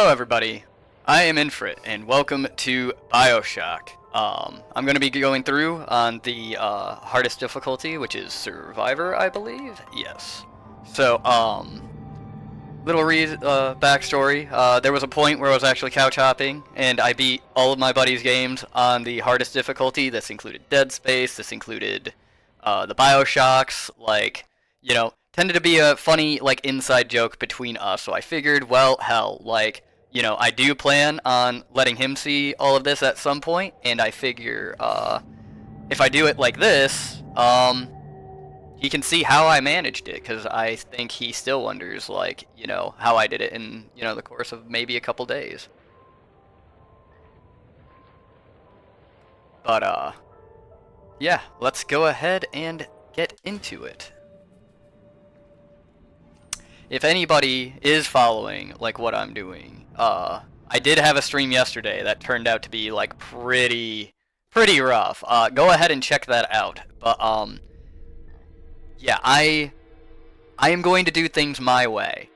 Hello everybody, I am Infrit, and welcome to Bioshock. I'm going to be going through on the hardest difficulty, which is Survivor, I believe? Yes. So, little backstory. There was a point where I was actually couch hopping, and I beat all of my buddies' games on the hardest difficulty. This included Dead Space, this included the Bioshocks, tended to be a funny, inside joke between us, so I figured, well, hell, I do plan on letting him see all of this at some point, and I figure, if I do it like this, he can see how I managed it, because I think he still wonders, how I did it in, the course of maybe a couple days. But, yeah, let's go ahead and get into it. If anybody is following, what I'm doing, I did have a stream yesterday that turned out to be, pretty rough. Go ahead and check that out. But, yeah, I am going to do things my way.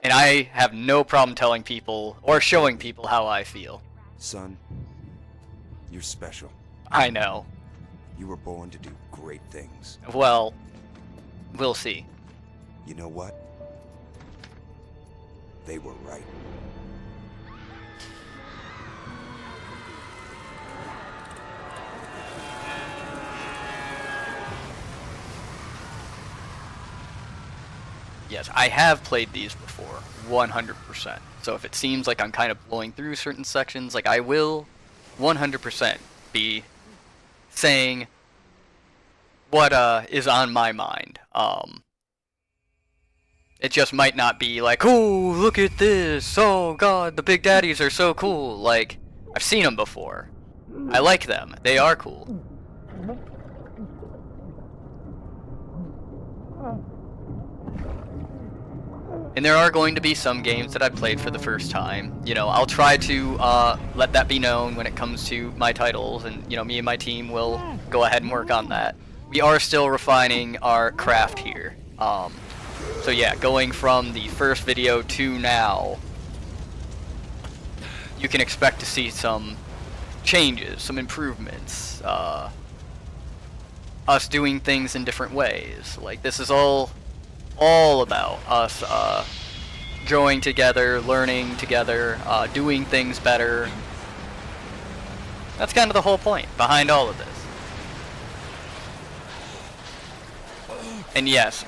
And I have no problem telling people, or showing people how I feel. Son, you're special. I know. You were born to do great things. Well, we'll see. You know what? They were right. Yes, I have played these before, 100%. So if it seems like I'm kind of blowing through certain sections, I will 100% be saying what is on my mind. It just might not be like, oh, look at this, oh god, the Big Daddies are so cool. I've seen them before. I like them, they are cool. And there are going to be some games that I played for the first time. I'll try to let that be known when it comes to my titles, and, me and my team will go ahead and work on that. We are still refining our craft here. So yeah, going from the first video to now, you can expect to see some changes, some improvements, us doing things in different ways. This is all about us growing together, learning together, doing things better. That's kind of the whole point behind all of this. And yes,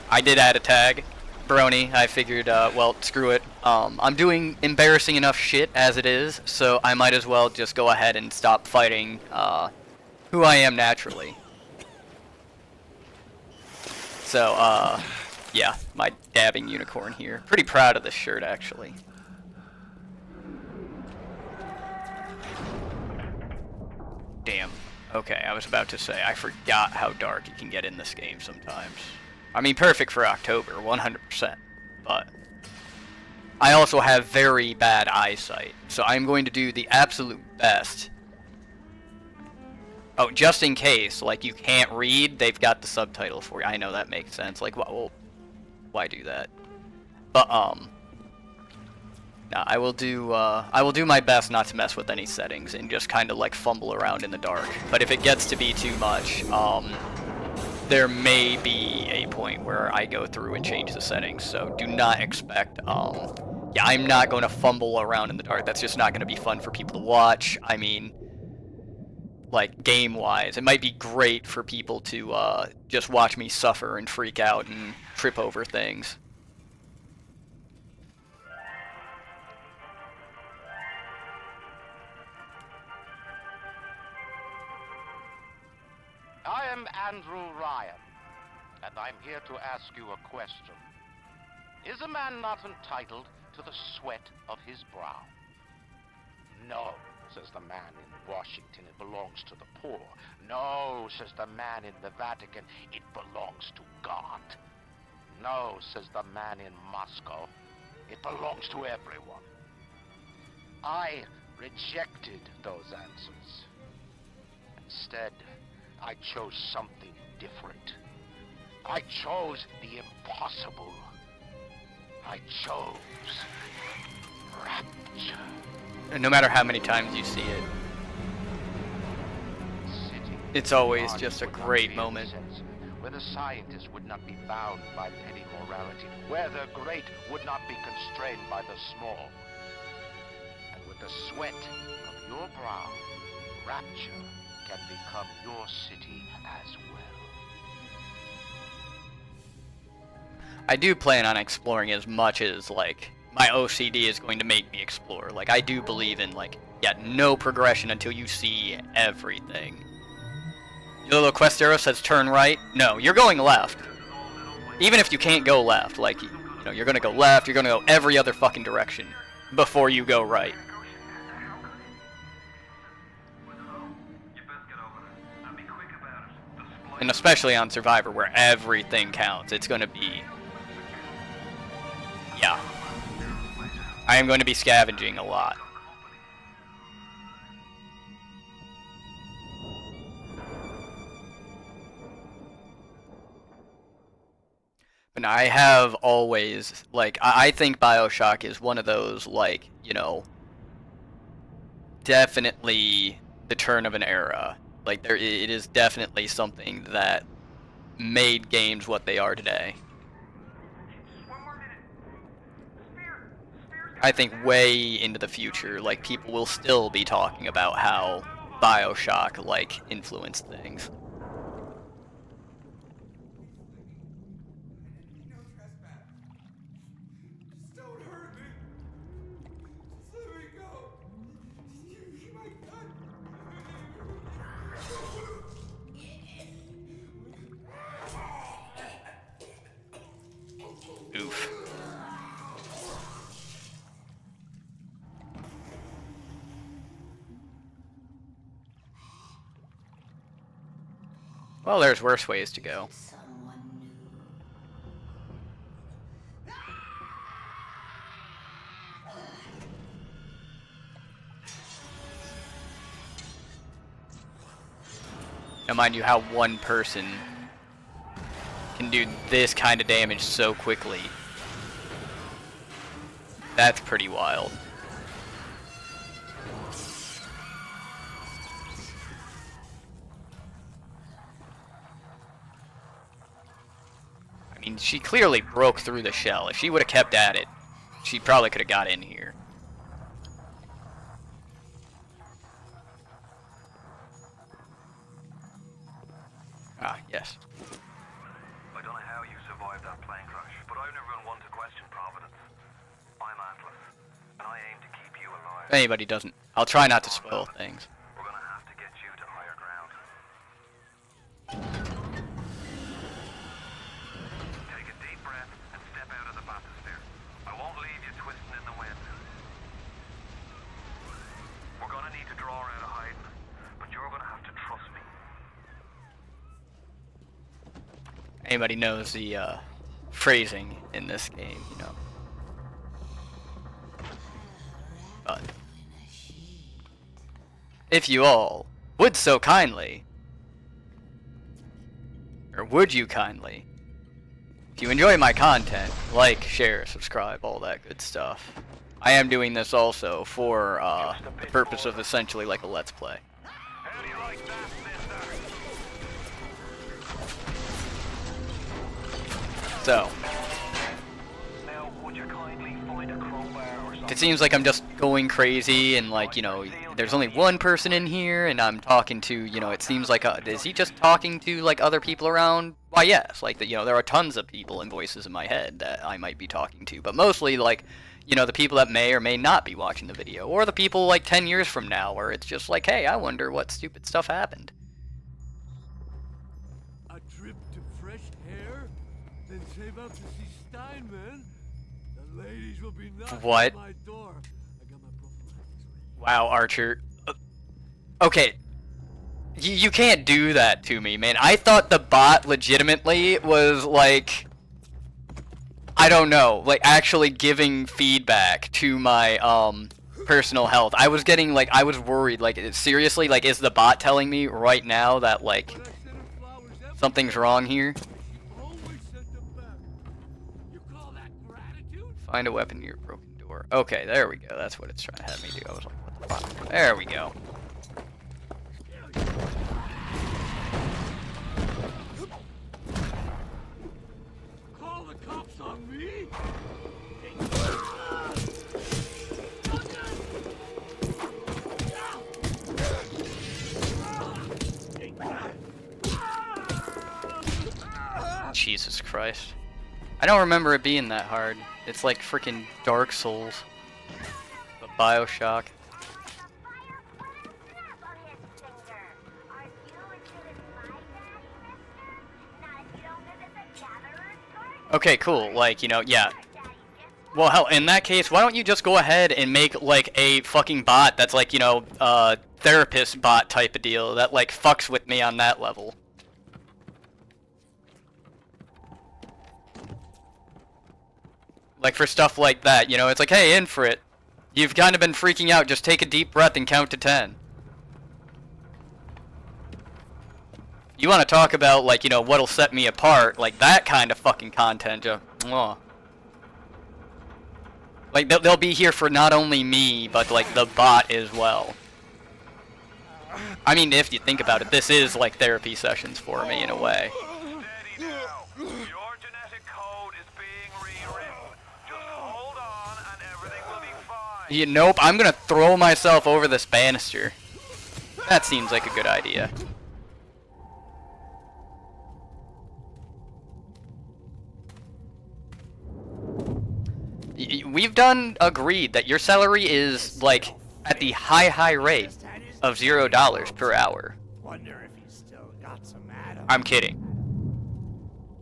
I did add a tag, Brony. I figured, well, screw it. I'm doing embarrassing enough shit as it is, so I might as well just go ahead and stop fighting who I am naturally. So, yeah, my dabbing unicorn here. Pretty proud of this shirt, actually. Damn. Okay, I was about to say, I forgot how dark it can get in this game sometimes. I mean, perfect for October, 100%. But I also have very bad eyesight, so I'm going to do the absolute best. Oh, just in case, you can't read, they've got the subtitle for you. I know that makes sense. Well, why do that? But, nah, I will do my best not to mess with any settings and just kind of, fumble around in the dark. But if it gets to be too much, there may be a point where I go through and change the settings, so do not expect, yeah, I'm not going to fumble around in the dark. That's just not going to be fun for people to watch. I mean, game-wise, it might be great for people to just watch me suffer and freak out and trip over things. I am Andrew Ryan, and I'm here to ask you a question. Is a man not entitled to the sweat of his brow? No, says the man in Washington, it belongs to the poor. No, says the man in the Vatican, it belongs to God. No, says the man in Moscow, it belongs to everyone. I rejected those answers. Instead, I chose something different. I chose the impossible. I chose rapture. And no matter how many times you see it, it's always just a great moment. Where the scientist would not be bound by petty morality, where the great would not be constrained by the small. And with the sweat of your brow, rapture can become your city as well. I do plan on exploring as much as, like, my OCD is going to make me explore. Like, I do believe in, like, yeah, no progression until you see everything. Your little quest arrow says turn right. No, you're going left. Even if you can't go left, like, you know, you're gonna go left, you're gonna go every other fucking direction before you go right. And especially on Survivor, where everything counts, it's gonna be... yeah. I am going to be scavenging a lot. And I have always, like, I think Bioshock is one of those, like, you know, definitely the turn of an era. Like, it is definitely something that made games what they are today. I think way into the future, like, people will still be talking about how Bioshock, like, influenced things. Oof. Well, there's worse ways to go. Now, mind you, how one person can do this kind of damage so quickly. That's pretty wild. I mean, she clearly broke through the shell. If she would have kept at it, she probably could have got in here. Ah, yes. I don't know how you survived that plane crash, but I've never been one to question Providence. I'm Atlas, and I aim to keep you alive. If anybody doesn't, I'll try not to spoil things. We're gonna have to get you to higher ground. Take a deep breath and step out of the bathysphere. I won't leave you twisting in the wind. We're gonna need to draw her out of hiding, but you're gonna have to trust me. Anybody knows the phrasing in this game, you know. But if you all would so kindly, or would you kindly, if you enjoy my content, like, share, subscribe, all that good stuff. I am doing this also for the purpose of essentially like a Let's Play. How do you like that, mister? So, Now, would you kindly find a crowbar or something? if it seems like I'm just going crazy and, like, you know, there's only one person in here and I'm talking to, you know, it seems like, is he just talking to, like, other people around? Why, yes, like, you know, there are tons of people and voices in my head that I might be talking to, but mostly, like, you know, the people that may or may not be watching the video, or the people, like, 10 years from now where it's just like, hey, I wonder what stupid stuff happened. A trip to fresh air? Then save up to see Steinman? The ladies will be knocking What? on my door. I got my prophylactics ready. Wow, Archer. Okay. You can't do that to me, man. I thought the bot legitimately was, like, I don't know, like, actually giving feedback to my, personal health. I was getting, like, I was worried, like, seriously, like, is the bot telling me right now that, like, When I sent her flowers every something's wrong here? she always sent them back. You call that gratitude? Find a weapon near a broken door. Okay, there we go. That's what it's trying to have me do. I was like, what the fuck? There we go. Call the cops on me? Jesus Christ. I don't remember it being that hard. It's like freaking Dark Souls. But Bioshock. Okay, cool. Like, you know, yeah. Well, hell, in that case, why don't you just go ahead and make, like, a fucking bot that's, like, you know, therapist bot type of deal that, like, fucks with me on that level. Like, for stuff like that, you know, it's like, hey, Infrit, you've kind of been freaking out, just take a deep breath and count to 10. You want to talk about, like, you know, what'll set me apart, like, that kind of fucking content, like, they'll be here for not only me, but, like, the bot as well. I mean, if you think about it, this is, like, therapy sessions for me, in a way. Steady now. Your genetic code is being rewritten. Just hold on and everything will be fine. Nope, I'm gonna throw myself over this banister. That seems like a good idea. We've done agreed that your salary is, like, at the high rate of $0 per hour. Wonder if he's still got some Adam. I'm kidding.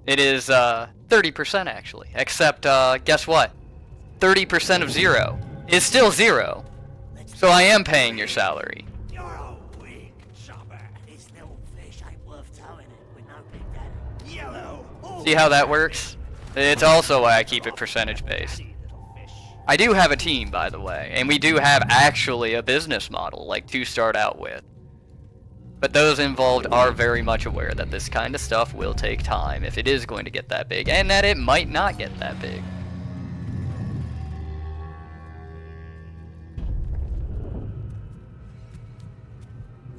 It is 30% actually. Except guess what? 30% of 0 is still 0. So I am paying your salary. You're a weak shopper. This little fish ain't worth towing it with no big daddy. Yellow. See how that works? It's also why I keep it percentage based. I do have a team, by the way, and we do have actually a business model, like, to start out with. But those involved are very much aware that this kind of stuff will take time if it is going to get that big, and that it might not get that big.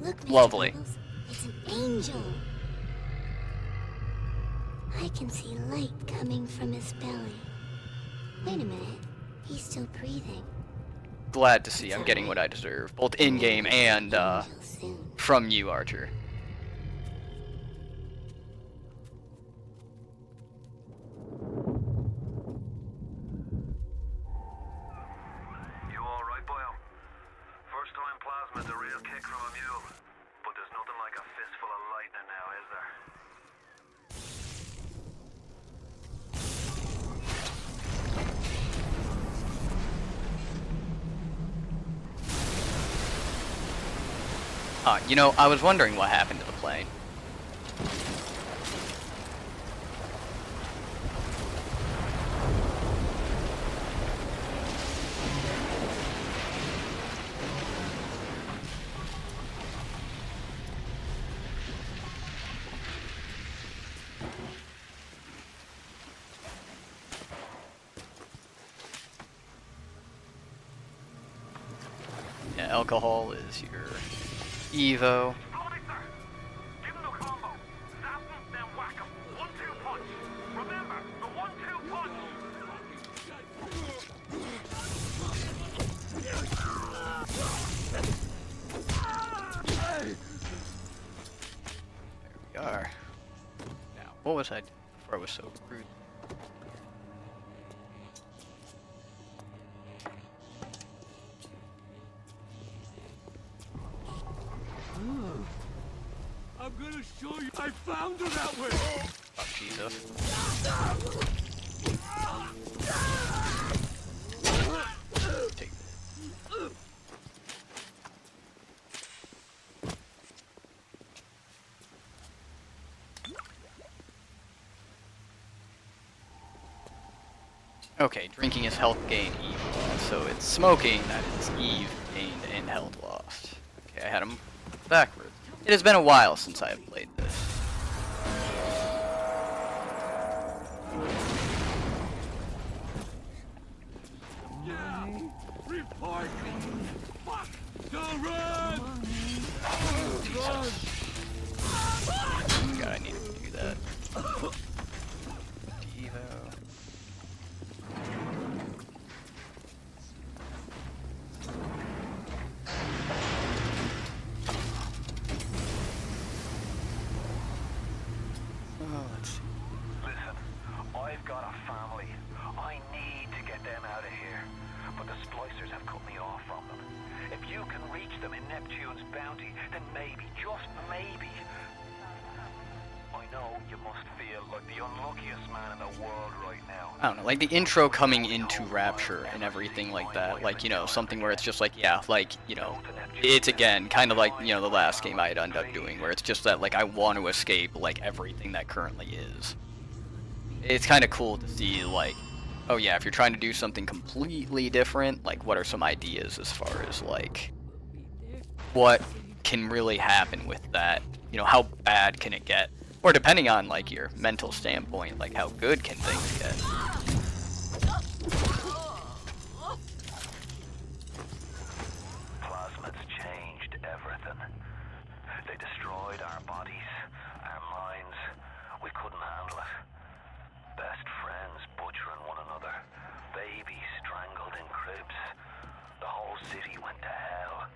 Look, Mr. Lovely. Bubbles, it's an angel. I can see light coming from his belly. Wait a minute. He's still breathing. Glad to see I'm getting what I deserve, both in-game and Angel soon. from you, Archer. You alright, boyo? First time plasma's a real kick from a mule. But there's nothing like a fistful of lightning now, is there? You know, I was wondering what happened to the plane. Yeah, alcohol is your Evo. Bloody sir! Give him the combo. Zap him, then whack him. 1-2 punch. Remember, the 1-2 punch. There we are. Now, what was I doing before I was so rude? I'm gonna show you. I found her that way. Oh, Jesus. Take Okay, drinking is health gain, Eve lost. So it's smoking that is Eve gained and health lost. Okay, I had him backwards. It has been a while since I have played this. Report me! Fuck! Don't run! God, I need to do that. Devo. Oh, let's see. Listen, I've got a family. I need to get them out of here. But the splicers have cut me off from them. If you can reach them in Neptune's bounty, then maybe, just maybe. I know you must feel like the unluckiest man in the world right now. I don't know, like the intro coming into Rapture and everything like that, like, you know, something where it's just like, yeah, like, you know, it's again, kind of like, you know, the last game I'd end up doing, where it's just that, like, I want to escape, like, everything that currently is. It's kind of cool to see, like, oh yeah, if you're trying to do something completely different, like, what are some ideas as far as, like, what can really happen with that? You know, how bad can it get? Or depending on, like, your mental standpoint, like, how good can things get? Plasmids changed everything. They destroyed our bodies, our minds. We couldn't handle it. Best friends butchering one another. Babies strangled in cribs. The whole city went to hell.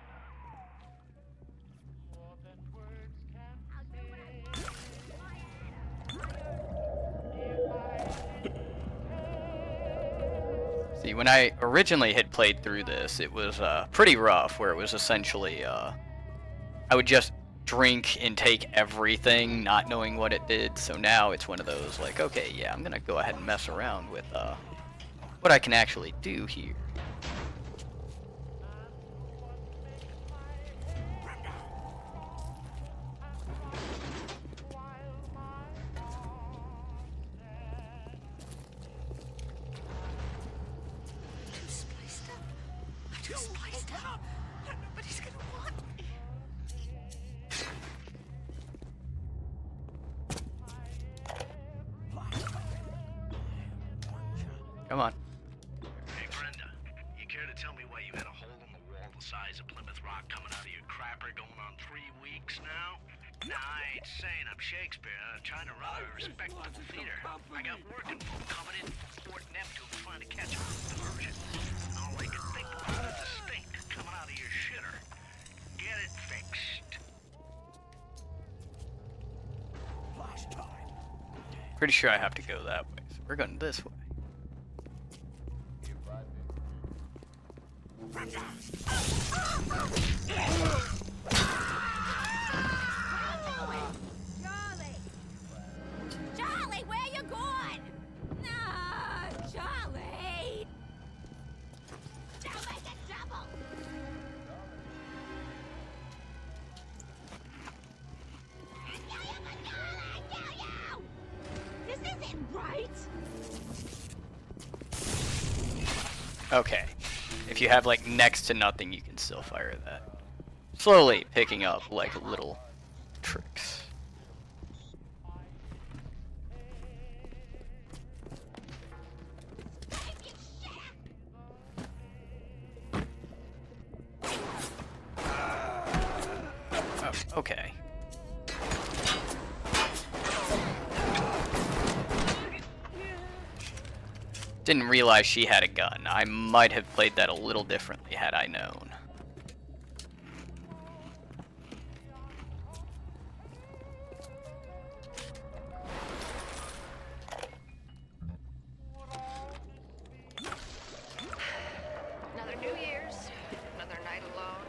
See, when I originally had played through this, it was pretty rough, where it was essentially, I would just drink and take everything, not knowing what it did. So now it's one of those, like, okay, yeah, I'm gonna go ahead and mess around with what I can actually do here. Come on. Hey, Brenda, you care to tell me why you had a hole in the wall the size of Plymouth Rock coming out of your crapper going on 3 weeks now? Nah, I ain't saying I'm Shakespeare. I'm trying to run a respectable theater. I got working folk coming in from Fort Neptune trying to catch up with diversion. And all I can think about is the stink coming out of your shitter. Get it fixed. Flash time. Pretty sure I have to go that way, so we're going this way. Charlie, where you going? No, Charlie! Don't make it double! This isn't right! Okay. If you have, like, next to nothing, you can still fire that. Slowly picking up, like, little tricks. Oh, okay. Didn't realize she had a gun. I might have played that a little differently had I known. Another New Year's, another night alone.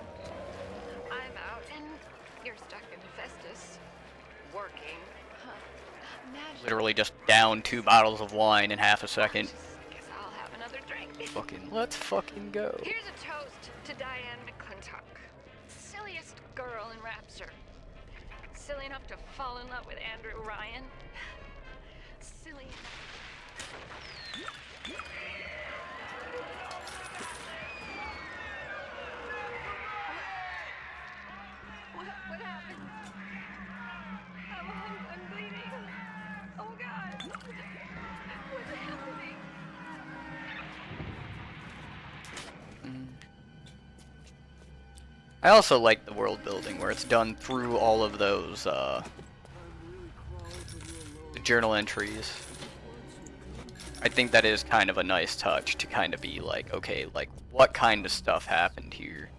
I'm out and you're stuck in Festus, working. Huh. Imagine. Literally just down 2 bottles of wine in half a second. Guess I'll have another drink. Let's fucking go. Here's a toast to Diane McClintock, silliest girl in Rapture. Silly enough to fall in love with Andrew Ryan. Silly. What happened? I'm bleeding. Oh God. What's happening? I also like the world building where it's done through all of those journal entries. I think that is kind of a nice touch to kind of be like, okay, like what kind of stuff happened here.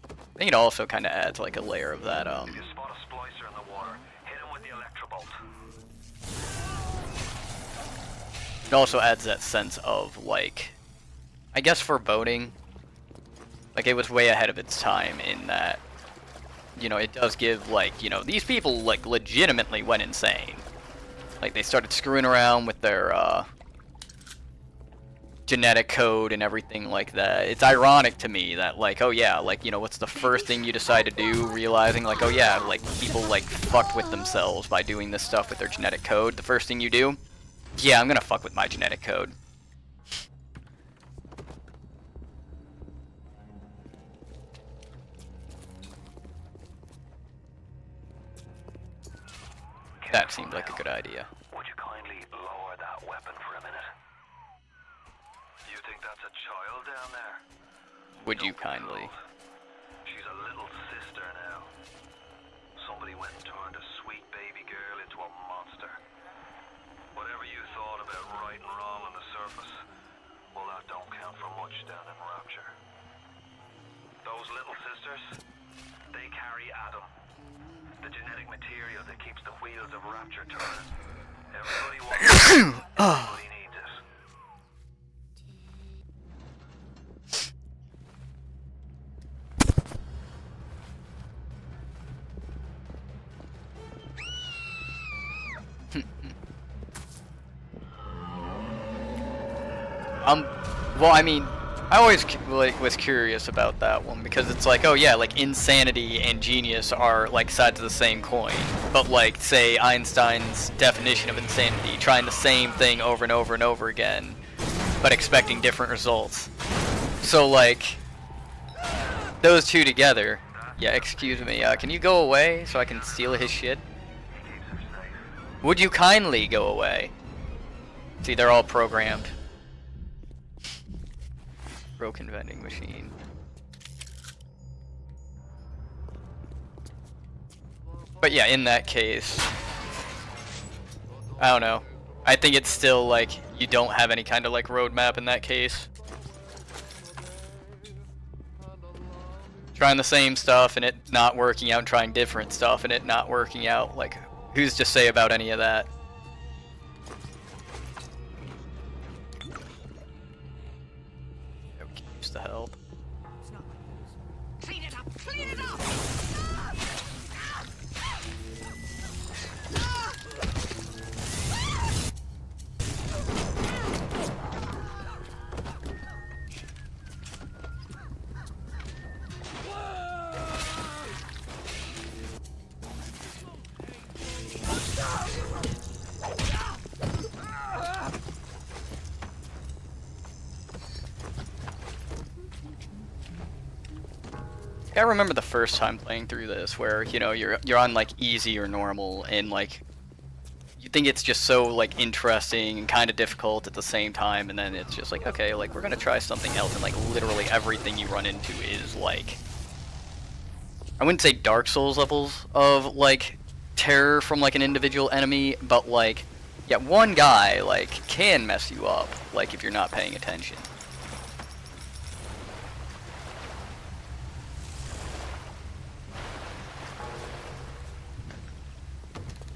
I think it also kind of adds like a layer of that If you spot a splicer in the water, hit him with the electrobolt. it also adds that sense of like, I guess foreboding. Like it was way ahead of its time in that, you know, it does give like, you know, these people like legitimately went insane. Like they started screwing around with their genetic code and everything like that. It's ironic to me that like, oh yeah, like, you know, what's the first thing you decide to do, realizing like, oh yeah, like people like fucked with themselves by doing this stuff with their genetic code. The first thing you do, yeah, I'm gonna fuck with my genetic code. That seemed like a good idea. Would you kindly lower that weapon for a minute? You think that's a child down there? Would you kindly? She's a little sister now. Somebody went and turned a sweet baby girl into a monster. Whatever you thought about right and wrong on the surface, well, that don't count for much down in Rapture. Those little sisters, they carry Adam. The genetic material that keeps the wheels of Rapture turning. Everybody wants it. Everybody needs it. Well, I mean, I always like was curious about that one because it's like, oh yeah, like insanity and genius are like sides of the same coin. But like, say Einstein's definition of insanity, trying the same thing over and over and over again, but expecting different results. So like, those two together. Yeah, excuse me. Can you go away so I can steal his shit? Would you kindly go away? See, they're all programmed. Broken vending machine. But yeah, in that case, I don't know. I think it's still like you don't have any kind of like roadmap in that case. Trying the same stuff and it not working out, trying different stuff and it not working out. Like, who's to say about any of that? To help. Clean it up! Clean it up! I remember the first time playing through this where, you know, you're on like easy or normal and like you think it's just so like interesting and kind of difficult at the same time, and then it's just like, okay, like we're gonna try something else, and like literally everything you run into is like, I wouldn't say Dark Souls levels of like terror from like an individual enemy, but like, yeah, one guy like can mess you up like if you're not paying attention.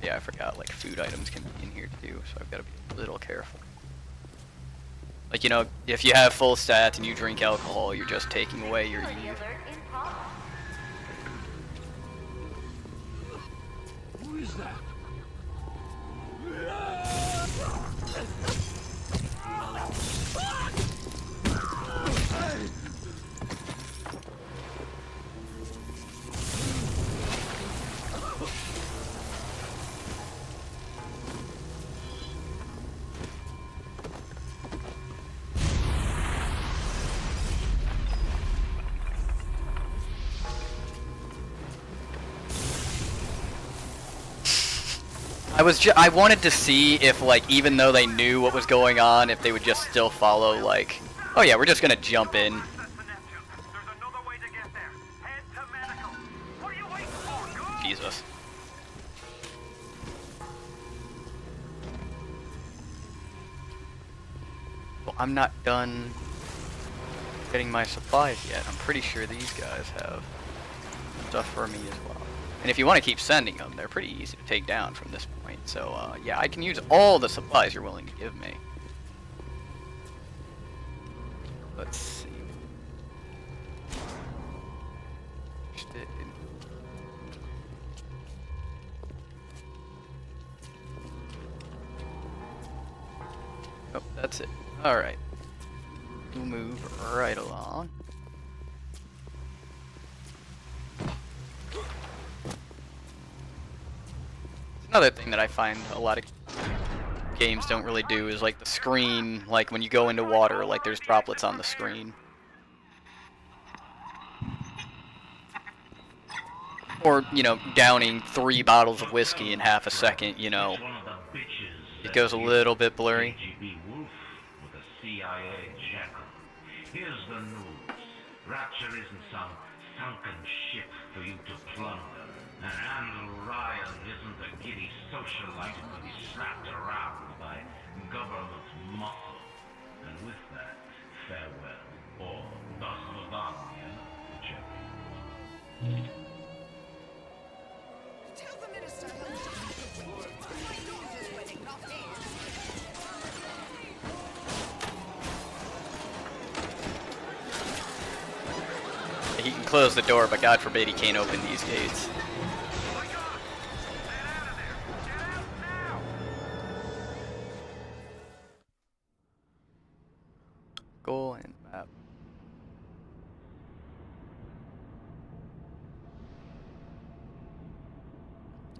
Yeah, I forgot, like, food items can be in here too, so I've got to be a little careful. Like, you know, if you have full stats and you drink alcohol, you're just taking away your Eve. Who is that? I wanted to see if, like, even though they knew what was going on, if they would just still follow, like, oh yeah, we're just gonna jump in. There's another way to get there. Head to medical. What are you waiting for? Go! Jesus. Well, I'm not done getting my supplies yet. I'm pretty sure these guys have stuff for me as well. And if you want to keep sending them, they're pretty easy to take down from this point. So, yeah, I can use all the supplies you're willing to give me. Let's see. Oh, that's it. Alright. We'll move right along. Another thing that I find a lot of games don't really do is like the screen, like when you go into water, like there's droplets on the screen. Or, you know, downing 3 bottles of whiskey in half a second, you know. It goes a little bit blurry. Here's the news. Rapture isn't some sunken ship for you to plunder. And Andrew Ryan isn't a giddy socialite to be slapped around by government muscle. And with that, farewell, or das Vidania, whichever. Tell the minister my daughter's wedding, not his. He can close the door, but God forbid he can't open these gates. Goal and map.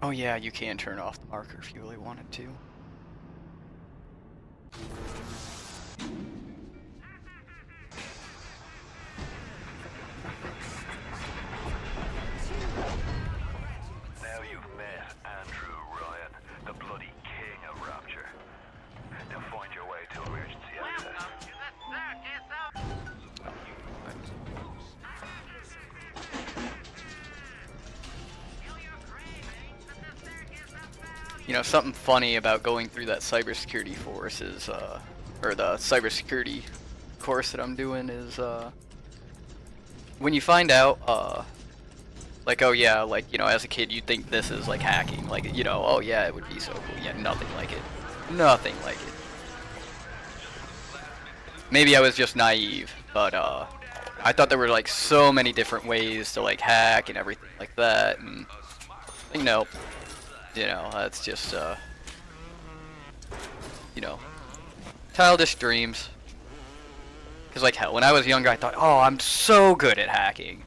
Oh yeah, you can turn off the marker if you really wanted to. Now you've met Andrew Ryan, the bloody king of Rapture. Now find your way to emergency access. You know, something funny about going through that cybersecurity course is, or the cybersecurity course that I'm doing is, when you find out, like, oh yeah, like, you know, as a kid you'd think this is like hacking, like, you know, oh yeah, it would be so cool. Yeah, nothing like it. Nothing like it. Maybe I was just naive, but, I thought there were like so many different ways to like hack and everything like that, and, you know, that's just, you know, childish dreams. Because, like, hell, when I was younger, I thought, oh, I'm so good at hacking.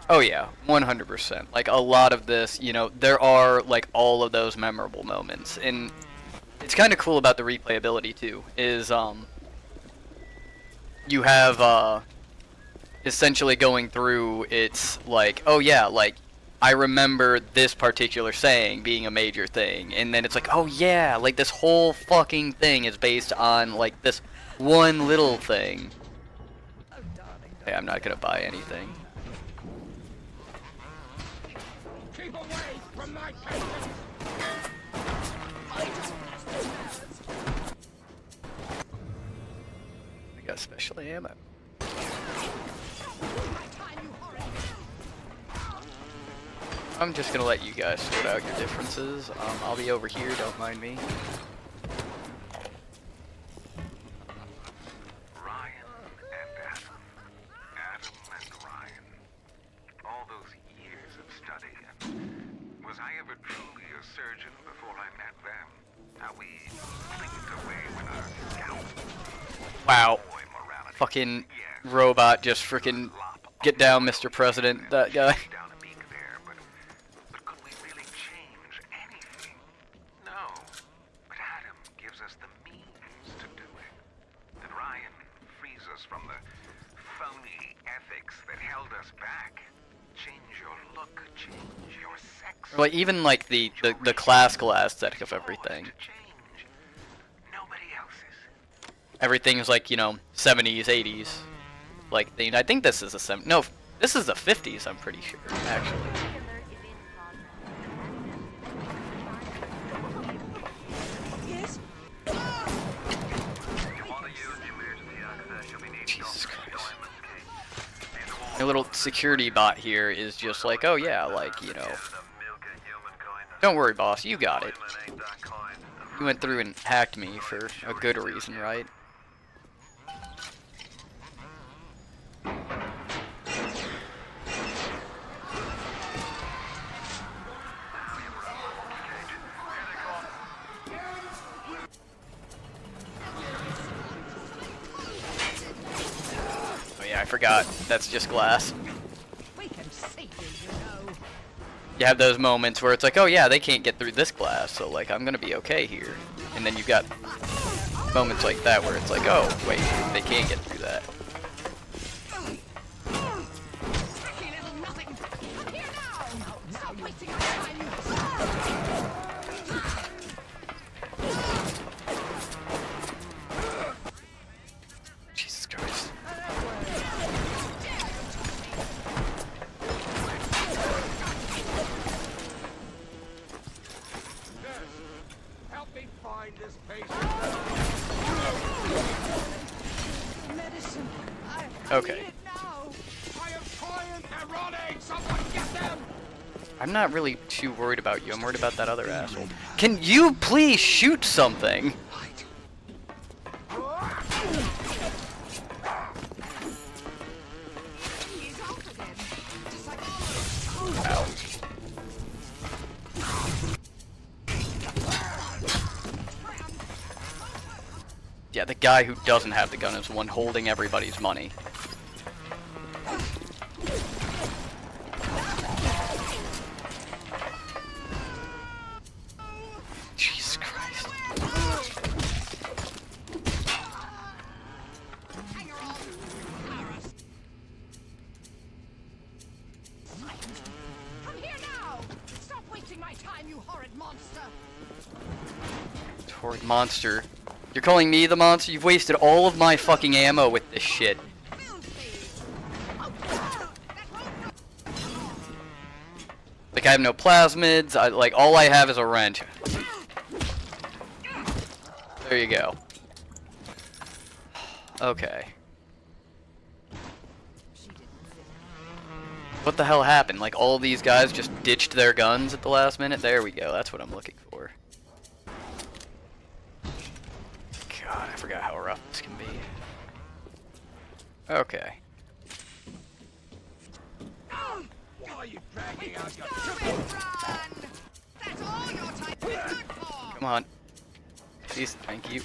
Oh, yeah, 100%. Like, a lot of this, you know, there are, like, all of those memorable moments. And it's kind of cool about the replayability, too, is, you have, essentially going through, it's like, oh yeah, like, I remember this particular saying being a major thing, and then it's like, oh yeah, like this whole fucking thing is based on like this one little thing. Hey, I'm not gonna buy anything. Keep away from my patient! I got special ammo. I'm just gonna let you guys sort out your differences. I'll be over here, don't mind me. Ryan and Adam. Adam and Ryan. All those years of study. Was I ever truly a surgeon before I met them? How we clicked away when our scalp. Wow. Fucking robot just freaking get down, Mr. President, that guy. Down a beak there, but could we really change anything? No. But Adam gives us the means to do it. And Ryan frees us from the phony ethics that held us back. Or like even like the classical aesthetic of everything. Everything's like, you know, 70s, 80s. Like I think this is a no, this is the 50s, I'm pretty sure, actually. Jesus Christ. A little security bot here is just like, oh yeah, like, you know, don't worry boss, you got it. You went through and hacked me for a good reason, right? I forgot. That's just glass. You have those moments where it's like, oh yeah, they can't get through this glass, so like I'm gonna be okay here. And then you've got moments like that where it's like, oh wait, they can't get through that. Jesus Christ. Help me find this patient. Medicine. Okay. I am trying and running. Someone get them. I'm not really too worried about you. I'm worried about that other asshole. Can you please shoot something? Ow. Yeah, the guy who doesn't have the gun is the one holding everybody's money. Jesus Christ. Come here now! Stop wasting my time, you horrid monster! Horrid monster. You're calling me the monster? You've wasted all of my fucking ammo with this shit. Like I have no plasmids. Like all I have is a wrench. There you go. Okay. What the hell happened? Like all these guys just ditched their guns at the last minute? There we go. That's what I'm looking for. God, I forgot how rough this can be. Okay. Why are you dragging out your That's all your time is good for! Come on. Please, thank you.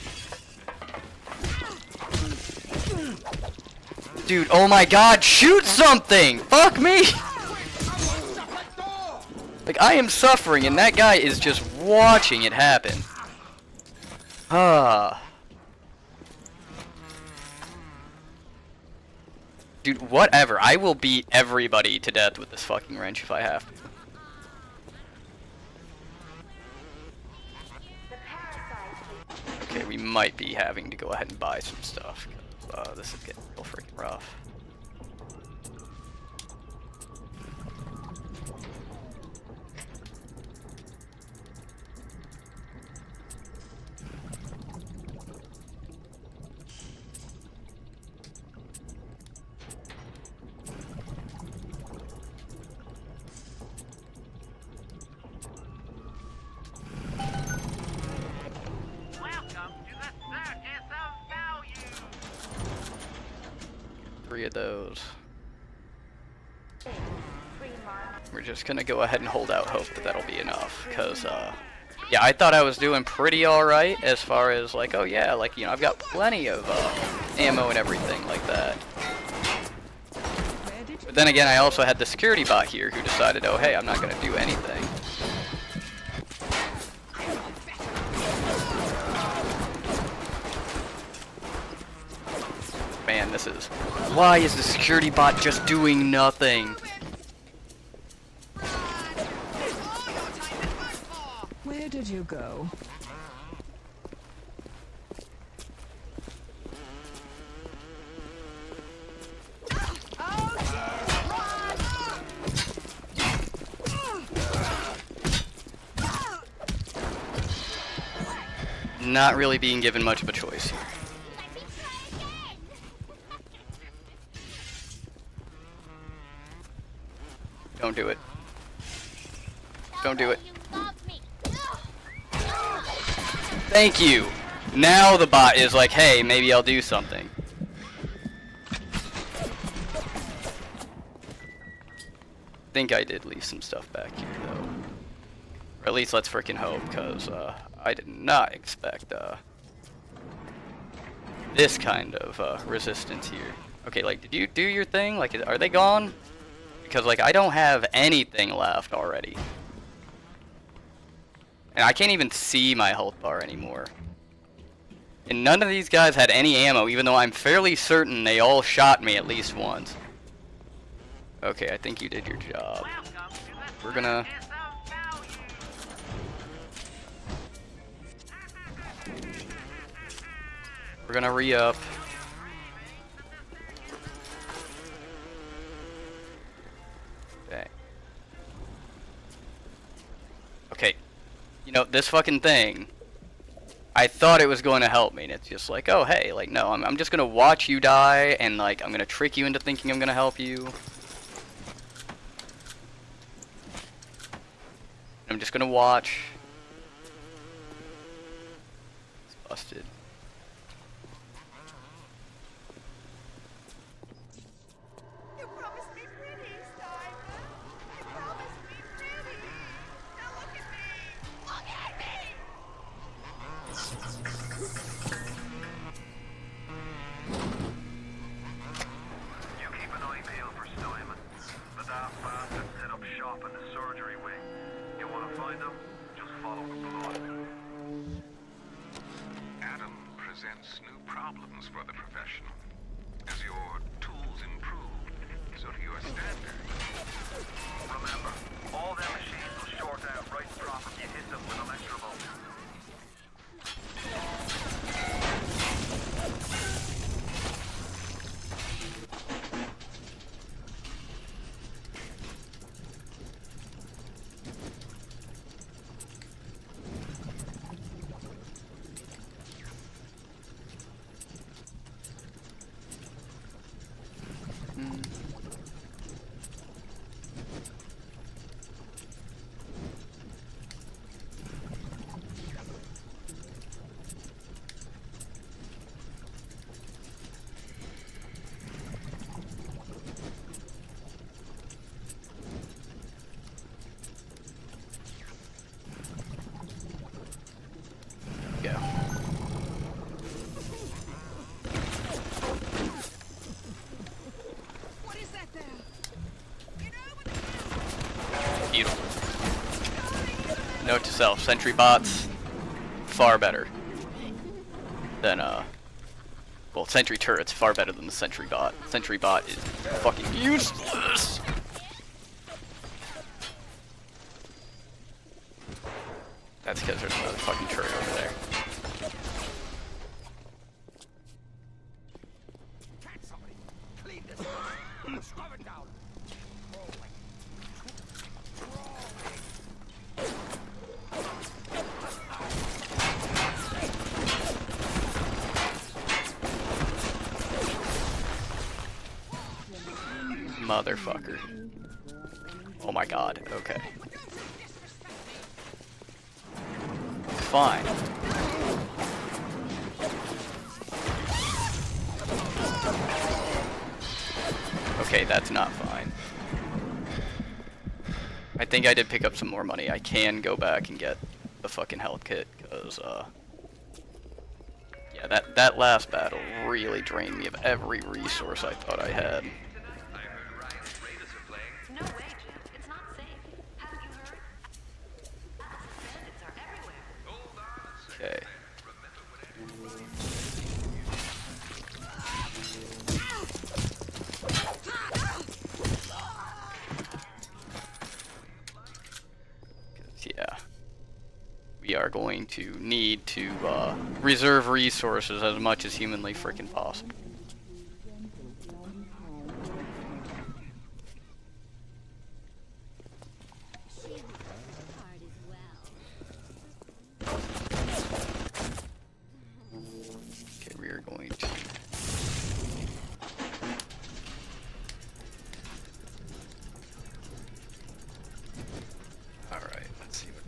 Dude, oh my god, shoot something! Fuck me! Like, I am suffering and that guy is just watching it happen. Ah. Dude, whatever. I will beat everybody to death with this fucking wrench if I have to. Okay, we might be having to go ahead and buy some stuff. This is getting real freaking rough. Three of those. We're just gonna go ahead and hold out hope that that'll be enough, cause yeah, I thought I was doing pretty alright as far as like, oh yeah, like, you know, I've got plenty of ammo and everything like that. But then again, I also had the security bot here who decided, oh hey, I'm not gonna do anything. Man, this is... Why is the security bot just doing nothing? did you go? Not really being given much of a choice here. Don't do it. Don't do it. Thank you! Now the bot is like, hey, maybe I'll do something. I think I did leave some stuff back here, though. Or at least let's freaking hope, because I did not expect this kind of resistance here. Okay, like, did you do your thing? Like, are they gone? Because, like, I don't have anything left already. And I can't even see my health bar anymore. And none of these guys had any ammo, even though I'm fairly certain they all shot me at least once. Okay, I think you did your job. We're gonna... We're gonna re-up. Okay. Okay. You know, this fucking thing, I thought it was going to help me, and it's just like, oh, hey, like, no, I'm just gonna watch you die, and, like, I'm gonna trick you into thinking I'm gonna help you. I'm just gonna watch. It's busted. You promised me pretty, Simon. You promised me pretty. Now look at me. Look at me. You keep an eye peeled for Simon. The daft bastard set up shop in the surgery wing. You want to find him? Just follow the blood. Adam presents new problems for the professional. As your tools improve, so do your standards. Remember, all their machines will short out right from if you hit them with electrovolt. Go. What is that there? Beautiful. Note to self, sentry bots, far better than, well, sentry turrets, far better than the sentry bot. Sentry bot is fucking useless! That's because there's another fucking turret over there. Motherfucker. Oh my god, okay. Fine. Okay, that's not fine. I think I did pick up some more money. I can go back and get the fucking health kit, because, yeah, that last battle really drained me of every resource I thought I had. No way, Jim. It's not safe. Haven't you heard? Bandits are everywhere. Okay. Yeah. We are going to need to reserve resources as much as humanly freaking possible. Okay, we are going to... Alright, let's see what...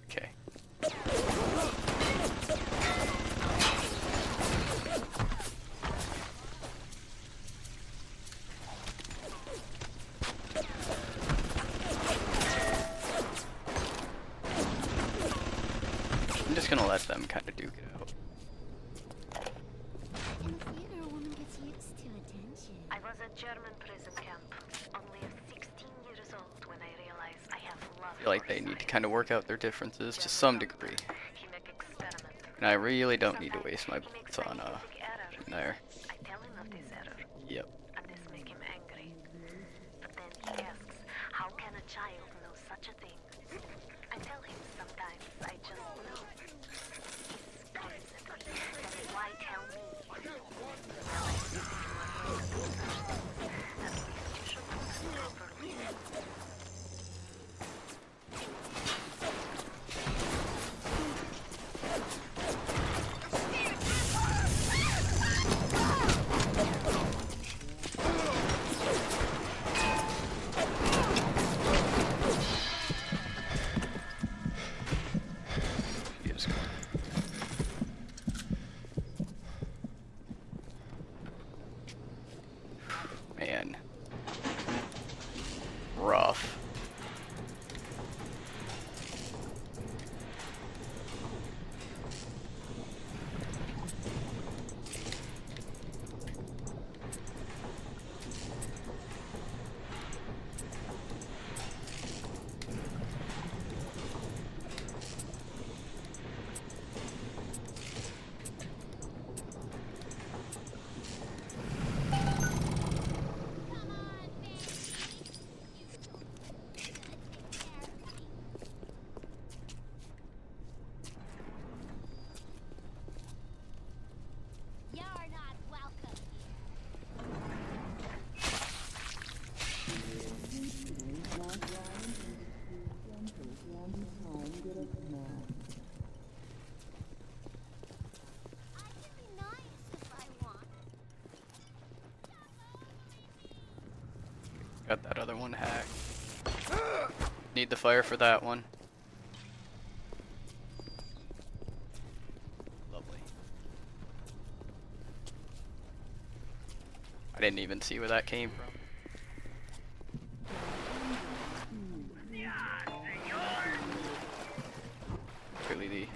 Okay. I'm just gonna let them kind of duke it out. In the theater, a woman gets used to attention. I was at German prison camp, only 16 years old when I realized I have love. I feel like they need to kind of work out their differences to some degree. And I really don't need to waste my bullets on there. I tell him of this error, Yep. and this make him angry. But then he asks, how can a child know such a thing? I tell him sometimes I just know. He's innocent. That is why tell me. Well, I think you are going to do such things. At least you should do it for me. He is gone. Man. Rough. You're not welcome. I can be nice if I want. Got that other one hacked. Need the fire for that one. Lovely. I didn't even see where that came from. Really the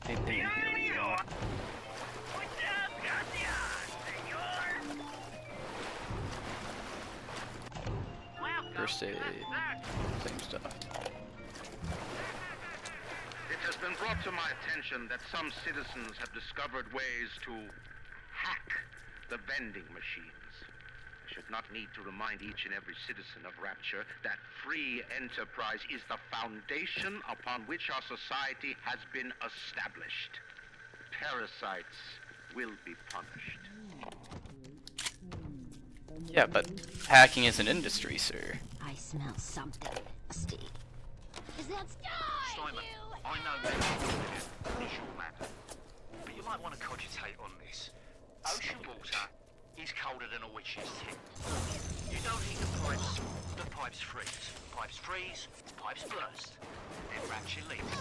same thing in here. We are. First aid, same stuff. It has been brought to my attention that some citizens have discovered ways to hack the vending machines. I should not need to remind each and every citizen of Rapture that free enterprise is the foundation upon which our society has been established. Parasites will be punished. Yeah, but hacking is an industry, sir. I smell something nasty. Is that Simon, I know that it's your matter, but you might want to cogitate on this. Ocean water He's colder than a witch's tit. You don't heat the pipes freeze. Pipes freeze, pipes burst. Then Rapture leaks.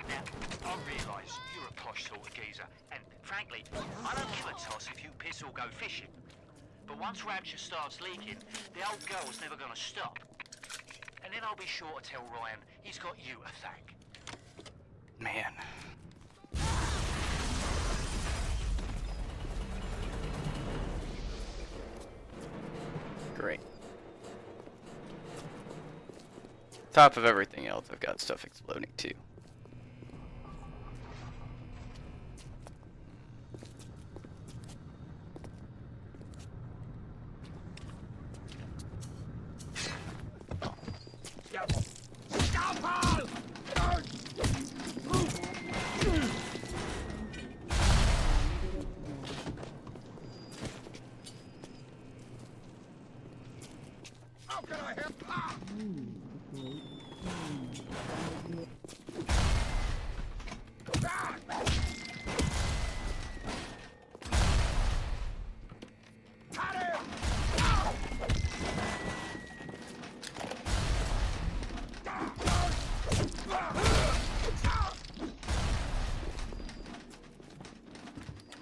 Now, I realise you're a posh sort of geezer, and frankly, I don't give a toss if you piss or go fishing. But once Rapture starts leaking, the old girl's never gonna stop. And then I'll be sure to tell Ryan he's got you to thank. Man. Great. Top of everything else, I've got stuff exploding too.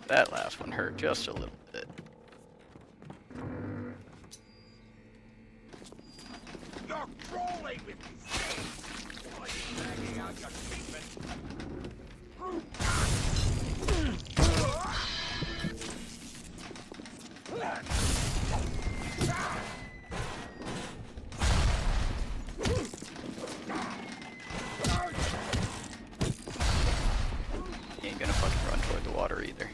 That last one hurt just a little bit. You're crawling with me. Why are you dragging out your treatment? He ain't gonna fucking run toward the water either.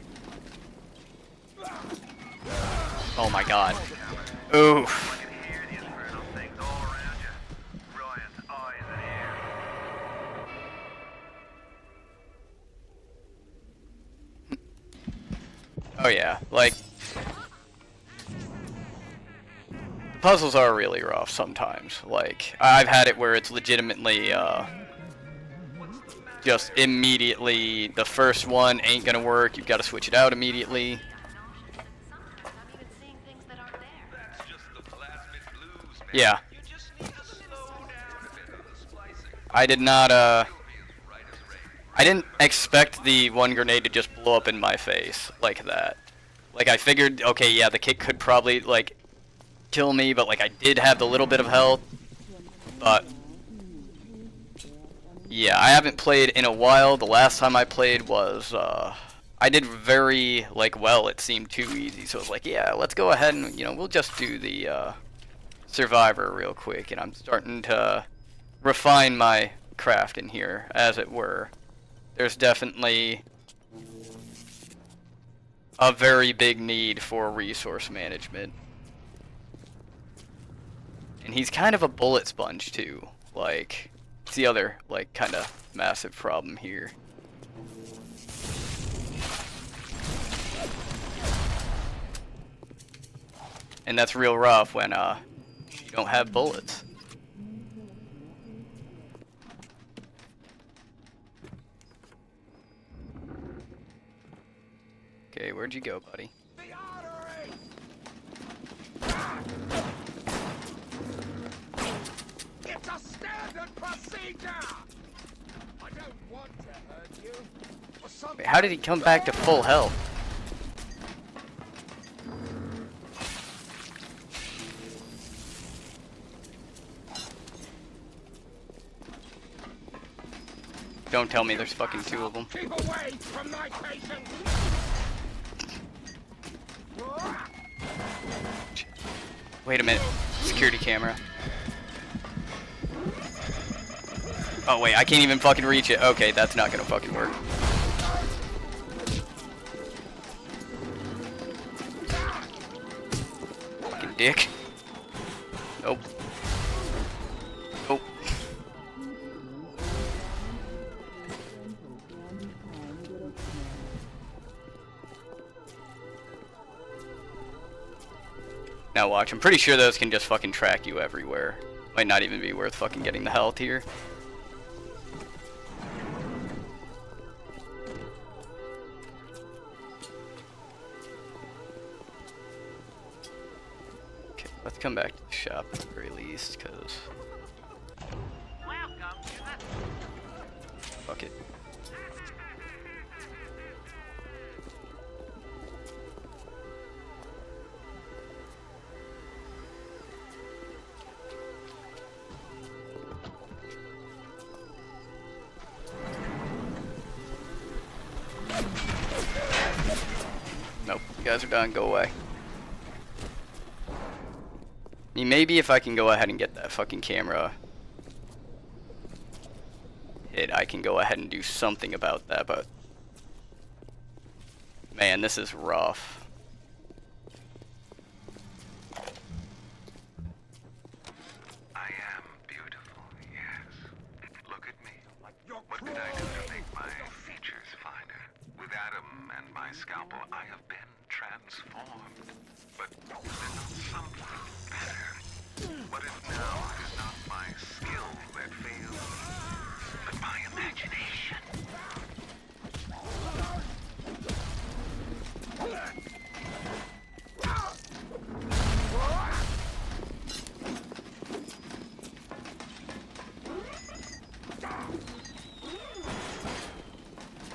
Oh my god. Oof. Oh yeah, like, the puzzles are really rough sometimes. Like, I've had it where it's legitimately, just immediately, the first one ain't gonna work, you've gotta switch it out immediately. Yeah. I did not, I didn't expect the one grenade to just blow up in my face like that. Like, I figured, okay, yeah, the kick could probably, like, kill me, but, like, I did have the little bit of health. But, yeah, I haven't played in a while. The last time I played was, I did very, like, well. It seemed too easy, so I was like, yeah, let's go ahead and, you know, we'll just do the, Survivor real quick. And I'm starting to refine my craft in here, as it were. There's definitely a very big need for resource management. And he's kind of a bullet sponge too. Like, it's the other, like, kind of massive problem here. And that's real rough when, you don't have bullets. Okay, where'd you go, buddy? It's a standard procedure. I don't want to hurt you. Wait, how did he come back to full health? Don't tell me there's fucking two of them. Keep away from my patient. Wait a minute. Security camera. Oh wait, I can't even fucking reach it. Okay, that's not gonna fucking work. Fucking dick. Nope. Nope. Now watch, I'm pretty sure those can just fucking track you everywhere. Might not even be worth fucking getting the health here. Let's come back to the shop at the very least, because... Fuck it. Nope, you guys are done, go away. I mean, maybe if I can go ahead and get that fucking camera hit, I can go ahead and do something about that, but... Man, this is rough. I am beautiful, yes. Look at me. What did I do to make my features finer? With Adam and my scalpel, I have been transformed. But there's something better. What if now it is not my skill that fails me, but my imagination?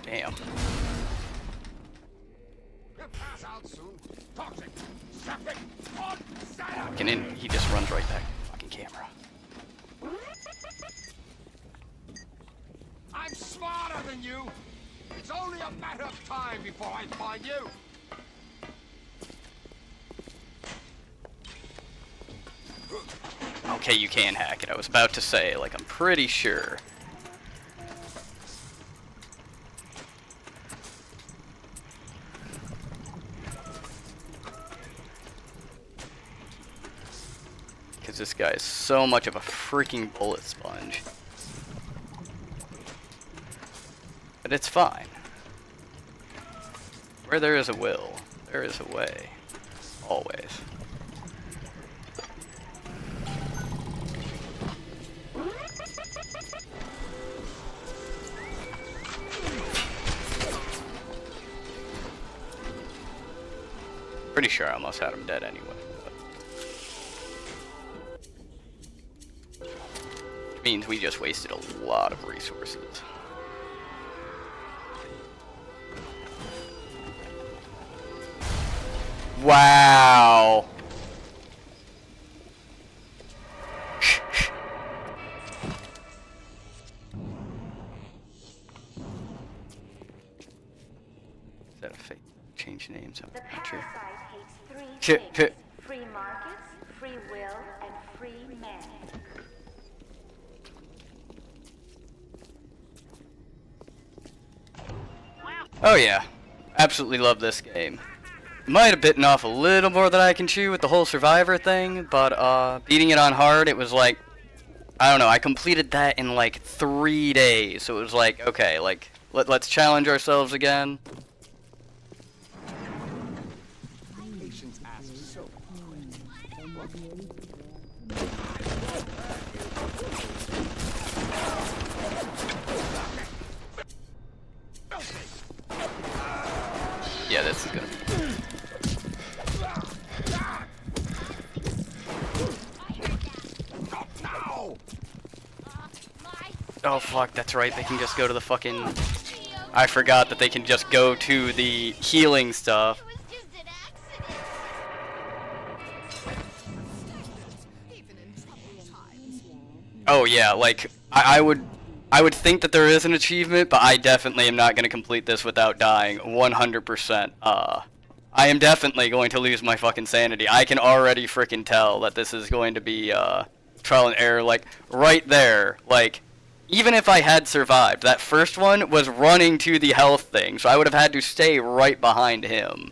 Damn. Fucking in, he just runs right back to the fucking camera. I'm smarter than you. It's only a matter of time before I find you. Okay, you can hack it. I was about to say, like, I'm pretty sure. Because this guy is so much of a freaking bullet sponge. But it's fine. Where there is a will, there is a way. Always. Pretty sure I almost had him dead anyway. Which means we just wasted a lot of resources. Wow. Is that a fake? Change names. I'm not sure. Free markets, free will, and free men. Oh yeah, absolutely love this game. Might have bitten off a little more than I can chew with the whole survivor thing, but beating it on hard, it was like, I don't know, I completed that in like 3 days, so it was like, okay, like, let's challenge ourselves again. Yeah, this is gonna be... Oh fuck, that's right, they can just go to the fucking... I forgot that they can just go to the healing stuff. Oh yeah, like, I would think that there is an achievement, but I definitely am not going to complete this without dying 100%. I am definitely going to lose my fucking sanity. I can already freaking tell that this is going to be trial and error, like, right there. Like, even if I had survived, that first one was running to the health thing, so I would have had to stay right behind him.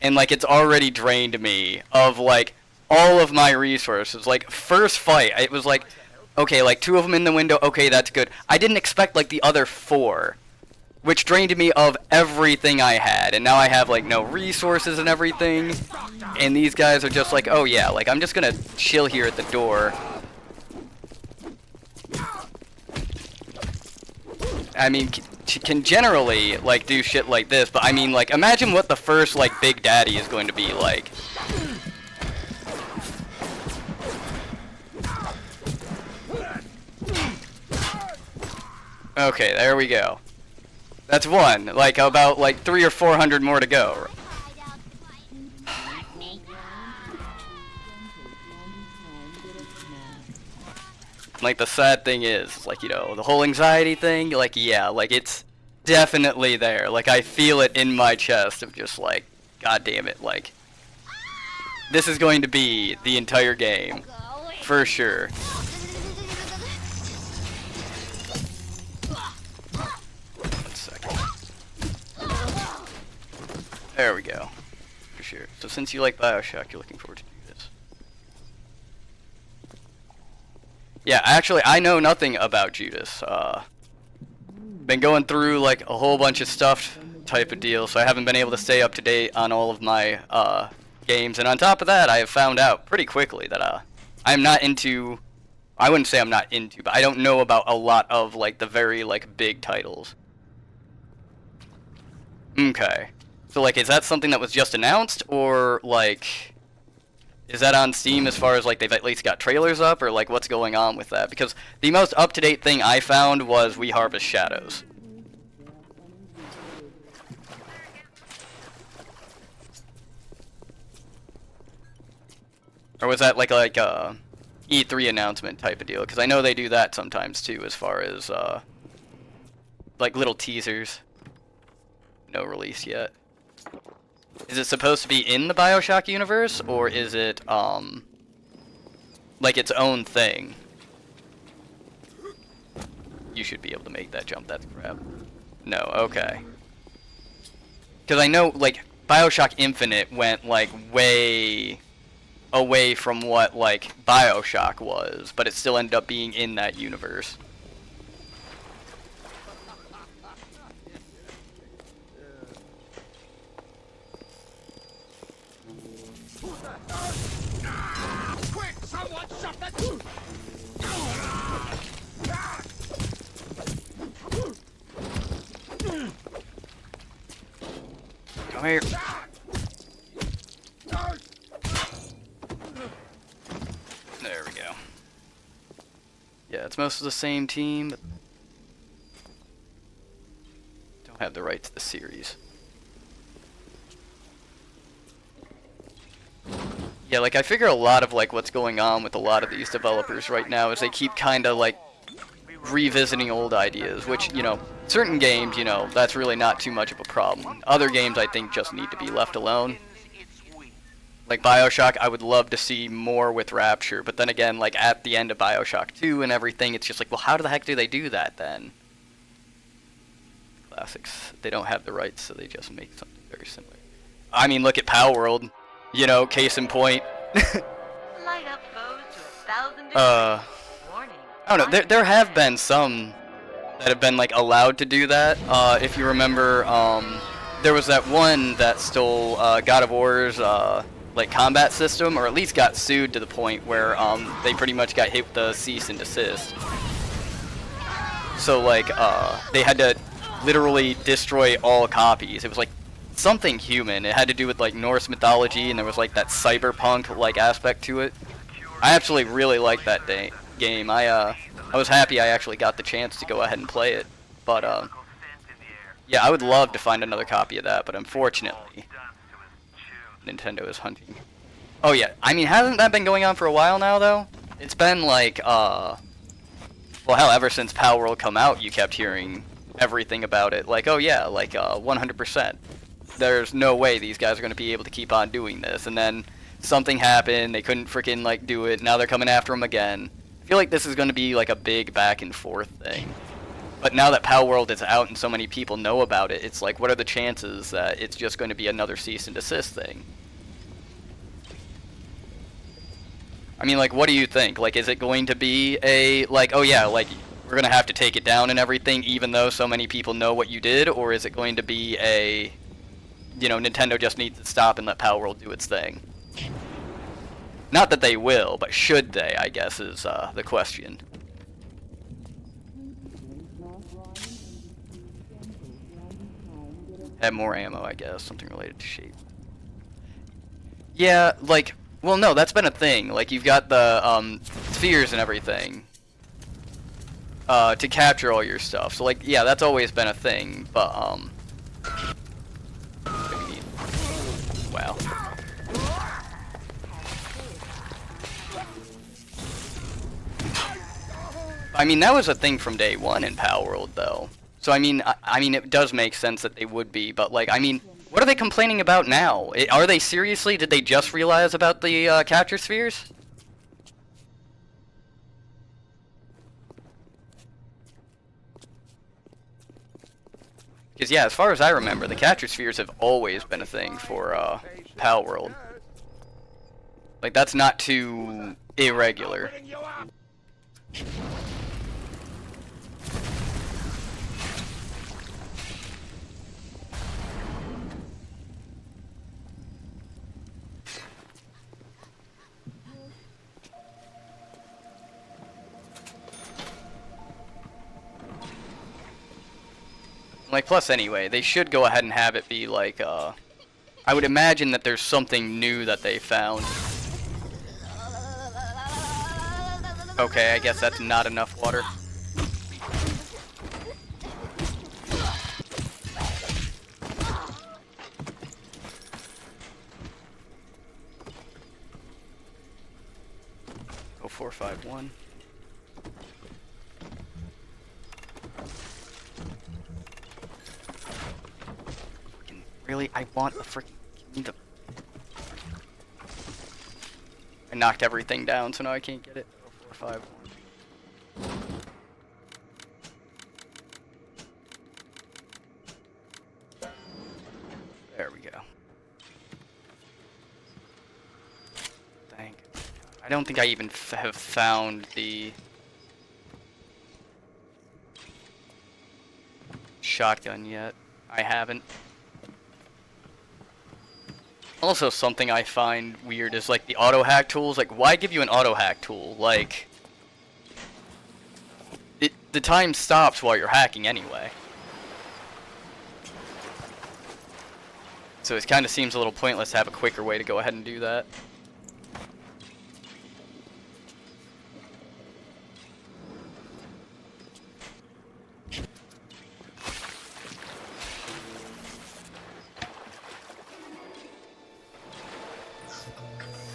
And, like, it's already drained me of, like, all of my resources. Like, first fight, it was like, okay, like, 2 of them in the window, okay, that's good. I didn't expect, like, the other 4, which drained me of everything I had, and now I have, like, no resources and everything, and these guys are just like, oh yeah, like, I'm just gonna chill here at the door. I mean, can generally, like, do shit like this, but I mean, like, imagine what the first, like, Big Daddy is going to be like. Okay, there we go. That's one. Like, about, like, 300 or 400 more to go. Like, the sad thing is, like, you know, the whole anxiety thing, like, yeah, like, it's definitely there. Like, I feel it in my chest of just, like, god damn it, like, this is going to be the entire game. For sure. One second. There we go. For sure. So since you like Bioshock, you're looking forward to do this. Yeah, actually, I know nothing about Judas. Been going through, like, a whole bunch of stuff type of deal, so I haven't been able to stay up to date on all of my, games. And on top of that, I have found out pretty quickly that, I'm not into... I wouldn't say I'm not into, but I don't know about a lot of, like, the very, like, big titles. Okay. So, like, is that something that was just announced, or, like... Is that on Steam as far as, like, they've at least got trailers up, or, like, what's going on with that? Because the most up-to-date thing I found was We Harvest Shadows. Or was that, like a E3 announcement type of deal? Because I know they do that sometimes, too, as far as, like, little teasers. No release yet. Is it supposed to be in the Bioshock universe, or is it, like its own thing? You should be able to make that jump, that's crap. No, okay. Because I know, like, Bioshock Infinite went, like, way away from what, like, Bioshock was, but it still ended up being in that universe. Quick, someone shut that. Come here. There we go. Yeah, it's most of the same team, but don't have the rights to the series. Yeah, like, I figure a lot of, like, what's going on with a lot of these developers right now is they keep kind of, like, revisiting old ideas, which, you know, certain games, you know, that's really not too much of a problem. Other games, I think, just need to be left alone. Like, Bioshock, I would love to see more with Rapture, but then again, like, at the end of Bioshock 2 and everything, it's just like, well, how the heck do they do that, then? Classics, they don't have the rights, so they just make something very similar. I mean, look at Palworld. You know, case in point. Light up foes to 1,000 degrees. I don't know, there have been some that have been, like, allowed to do that. If you remember, there was that one that stole God of War's, like, combat system, or at least got sued to the point where they pretty much got hit with the cease and desist. So, like, they had to literally destroy all copies. It was, like, something human. It had to do with, like, Norse mythology, and there was, like, that cyberpunk, like, aspect to it. I actually really liked that game. I was happy I actually got the chance to go ahead and play it. But, yeah, I would love to find another copy of that, but unfortunately, Nintendo is hunting. Oh, yeah. I mean, hasn't that been going on for a while now, though? It's been, like, well, hell, ever since Palworld come out, you kept hearing everything about it. Like, oh, yeah, like, 100%. There's no way these guys are going to be able to keep on doing this. And then something happened, they couldn't freaking, like, do it, now they're coming after them again. I feel like this is going to be, like, a big back and forth thing. But now that Palworld is out and so many people know about it, it's like, what are the chances that it's just going to be another cease and desist thing? I mean, like, what do you think? Like, is it going to be a, like, oh yeah, like, we're going to have to take it down and everything, even though so many people know what you did? Or is it going to be a, you know, Nintendo just needs to stop and let Palworld do its thing? Not that they will, but should they, I guess, is the question. Have more ammo, I guess. Something related to shape. Yeah, like, well, no, that's been a thing. Like, you've got the spheres and everything. to capture all your stuff. So, like, yeah, that's always been a thing, but, wow. I mean, that was a thing from day one in Palworld, though. So, I mean, it does make sense that they would be, but, like, I mean, what are they complaining about now? Are they seriously, did they just realize about the, capture spheres? Because, yeah, as far as I remember, the capture spheres have always been a thing for, Palworld. Like, that's not too irregular. Like, plus anyway, they should go ahead and have it be like, I would imagine that there's something new that they found. Okay, I guess that's not enough water. Go 451. Really? I want the freaking... I knocked everything down, so now I can't get it. 4, 5, 1. There we go. Thank you. I don't think I even have found the... shotgun yet. I haven't. Also, something I find weird is, like, the auto-hack tools. Like, why give you an auto-hack tool? Like, the time stops while you're hacking anyway. So it kind of seems a little pointless to have a quicker way to go ahead and do that.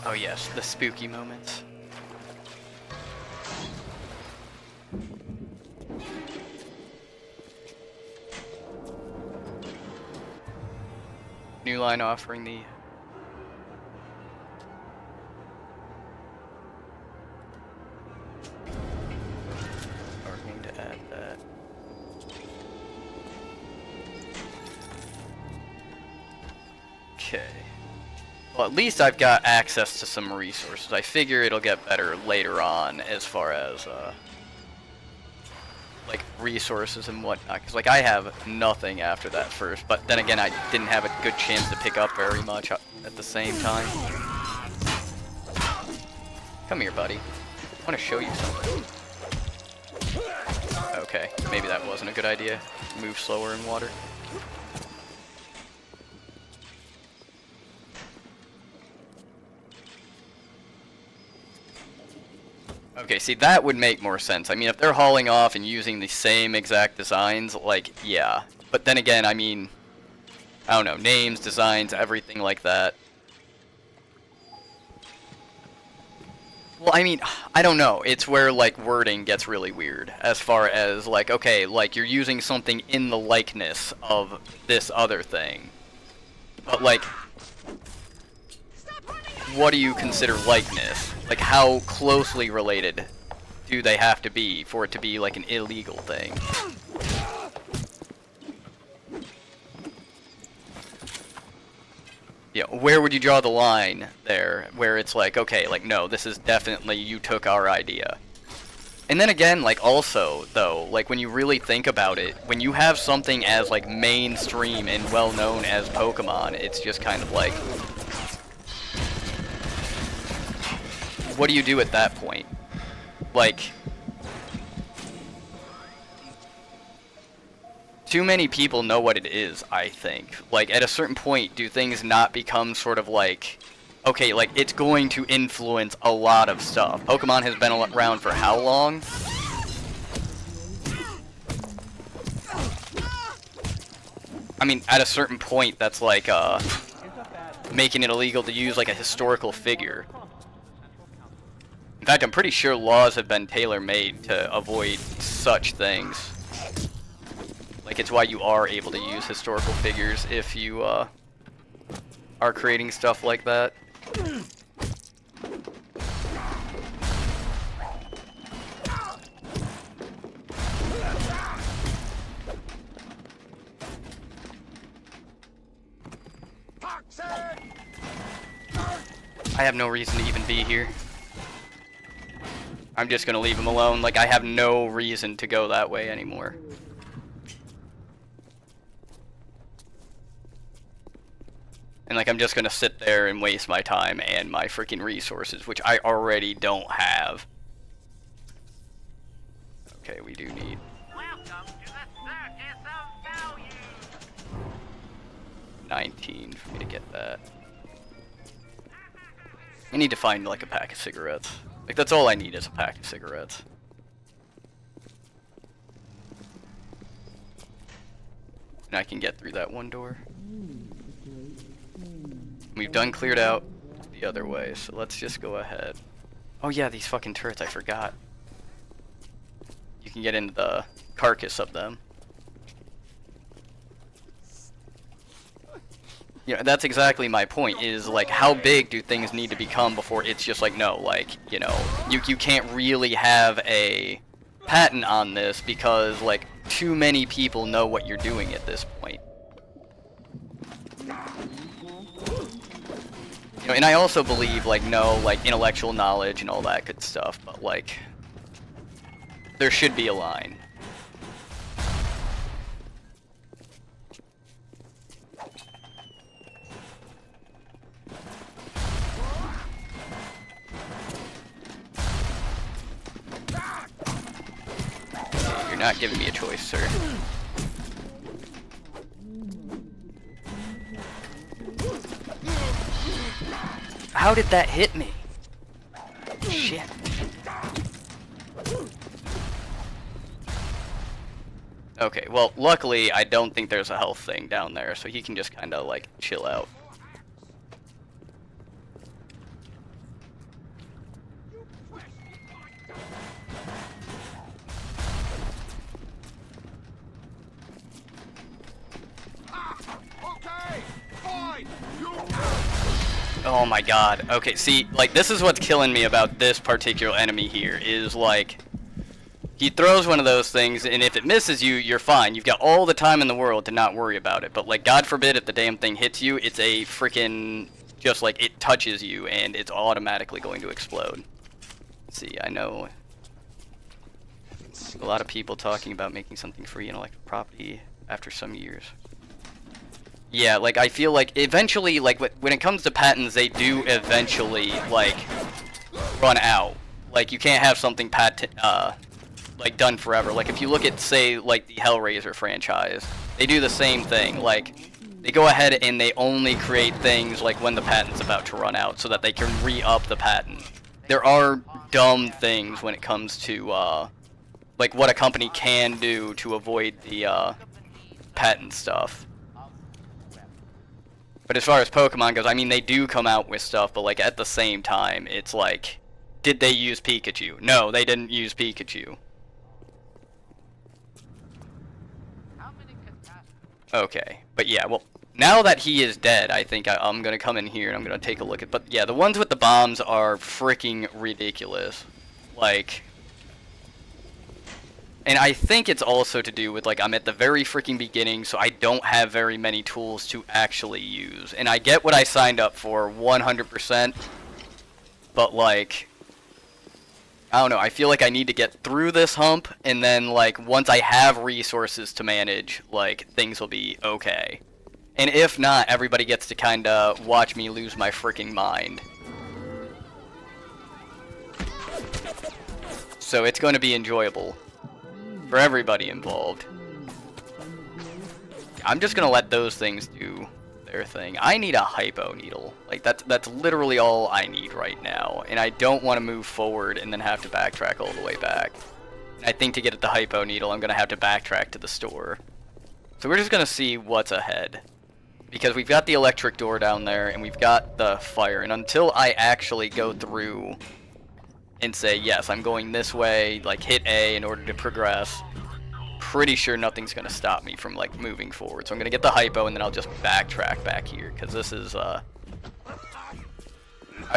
Oh yes, the spooky moments. New line offering the... We're going to add that. Okay. Well, at least I've got access to some resources. I figure it'll get better later on as far as, like, resources and whatnot. Because, like, I have nothing after that first. But then again, I didn't have a good chance to pick up very much at the same time. Come here, buddy. I want to show you something. Okay, maybe that wasn't a good idea. Move slower in water. Okay, see, that would make more sense. I mean, if they're hauling off and using the same exact designs, like, yeah. But then again, I mean, I don't know, names, designs, everything like that. Well, I mean, I don't know. It's where, like, wording gets really weird. As far as, like, okay, like, you're using something in the likeness of this other thing. But, like, what do you consider likeness? Like, how closely related do they have to be for it to be, like, an illegal thing? Yeah, where would you draw the line there, where it's like, okay, like, no, this is definitely, you took our idea. And then again, like, also, though, like, when you really think about it, when you have something as, like, mainstream and well-known as Pokemon, it's just kind of like... what do you do at that point? Like, too many people know what it is, I think. Like, at a certain point, do things not become sort of like, okay, like, it's going to influence a lot of stuff. Pokemon has been around for how long? I mean, at a certain point, that's like, making it illegal to use, like, a historical figure. In fact, I'm pretty sure laws have been tailor-made to avoid such things. Like, it's why you are able to use historical figures if you, are creating stuff like that. I have no reason to even be here. I'm just gonna leave him alone. Like, I have no reason to go that way anymore. And like, I'm just gonna sit there and waste my time and my freaking resources, which I already don't have. Okay, we do need... Welcome to the circus of value. 19 for me to get that. I need to find like a pack of cigarettes. Like, that's all I need is a pack of cigarettes. And I can get through that one door. We've done cleared out the other way, so let's just go ahead. Oh yeah, these fucking turrets, I forgot. You can get into the carcass of them. Yeah, that's exactly my point, is like, how big do things need to become before it's just like, no, like, you know, you can't really have a patent on this because, like, too many people know what you're doing at this point. You know, and I also believe, like, no, like, intellectual knowledge and all that good stuff, but, like, there should be a line. You're not giving me a choice, sir. How did that hit me? Shit. Okay, well, luckily, I don't think there's a health thing down there, so he can just kind of, like, chill out. Oh my god. Okay, see, like, this is what's killing me about this particular enemy here, is, like, he throws one of those things, and if it misses you, you're fine. You've got all the time in the world to not worry about it. But, like, God forbid if the damn thing hits you, it's a freaking, just like, it touches you, and it's automatically going to explode. See, I know a lot of people talking about making something free intellectual property after some years. Yeah, like, I feel like eventually, like, when it comes to patents, they do eventually, like, run out. Like, you can't have something like, done forever. Like, if you look at, say, like, the Hellraiser franchise, they do the same thing. Like, they go ahead and they only create things, like, when the patent's about to run out, so that they can re-up the patent. There are dumb things when it comes to, like, what a company can do to avoid the, patent stuff. But as far as Pokemon goes, I mean, they do come out with stuff, but, like, at the same time, it's like, did they use Pikachu? No, they didn't use Pikachu. Okay, but yeah, well, now that he is dead, I think I'm gonna come in here and I'm gonna take a look at, but yeah, the ones with the bombs are freaking ridiculous. Like, and I think it's also to do with, like, I'm at the very freaking beginning, so I don't have very many tools to actually use. And I get what I signed up for 100%, but, like, I don't know, I feel like I need to get through this hump, and then, like, once I have resources to manage, like, things will be okay. And if not, everybody gets to kinda watch me lose my freaking mind. So it's going to be enjoyable for everybody involved. I'm just gonna let those things do their thing. I need a hypo needle. Like, that's literally all I need right now. And I don't want to move forward and then have to backtrack all the way back. And I think to get at the hypo needle, I'm gonna have to backtrack to the store. So we're just gonna see what's ahead. Because we've got the electric door down there, and we've got the fire, and until I actually go through and say, yes, I'm going this way, like hit A in order to progress, pretty sure nothing's gonna stop me from like moving forward. So I'm gonna get the hypo, and then I'll just backtrack back here, because this is, I've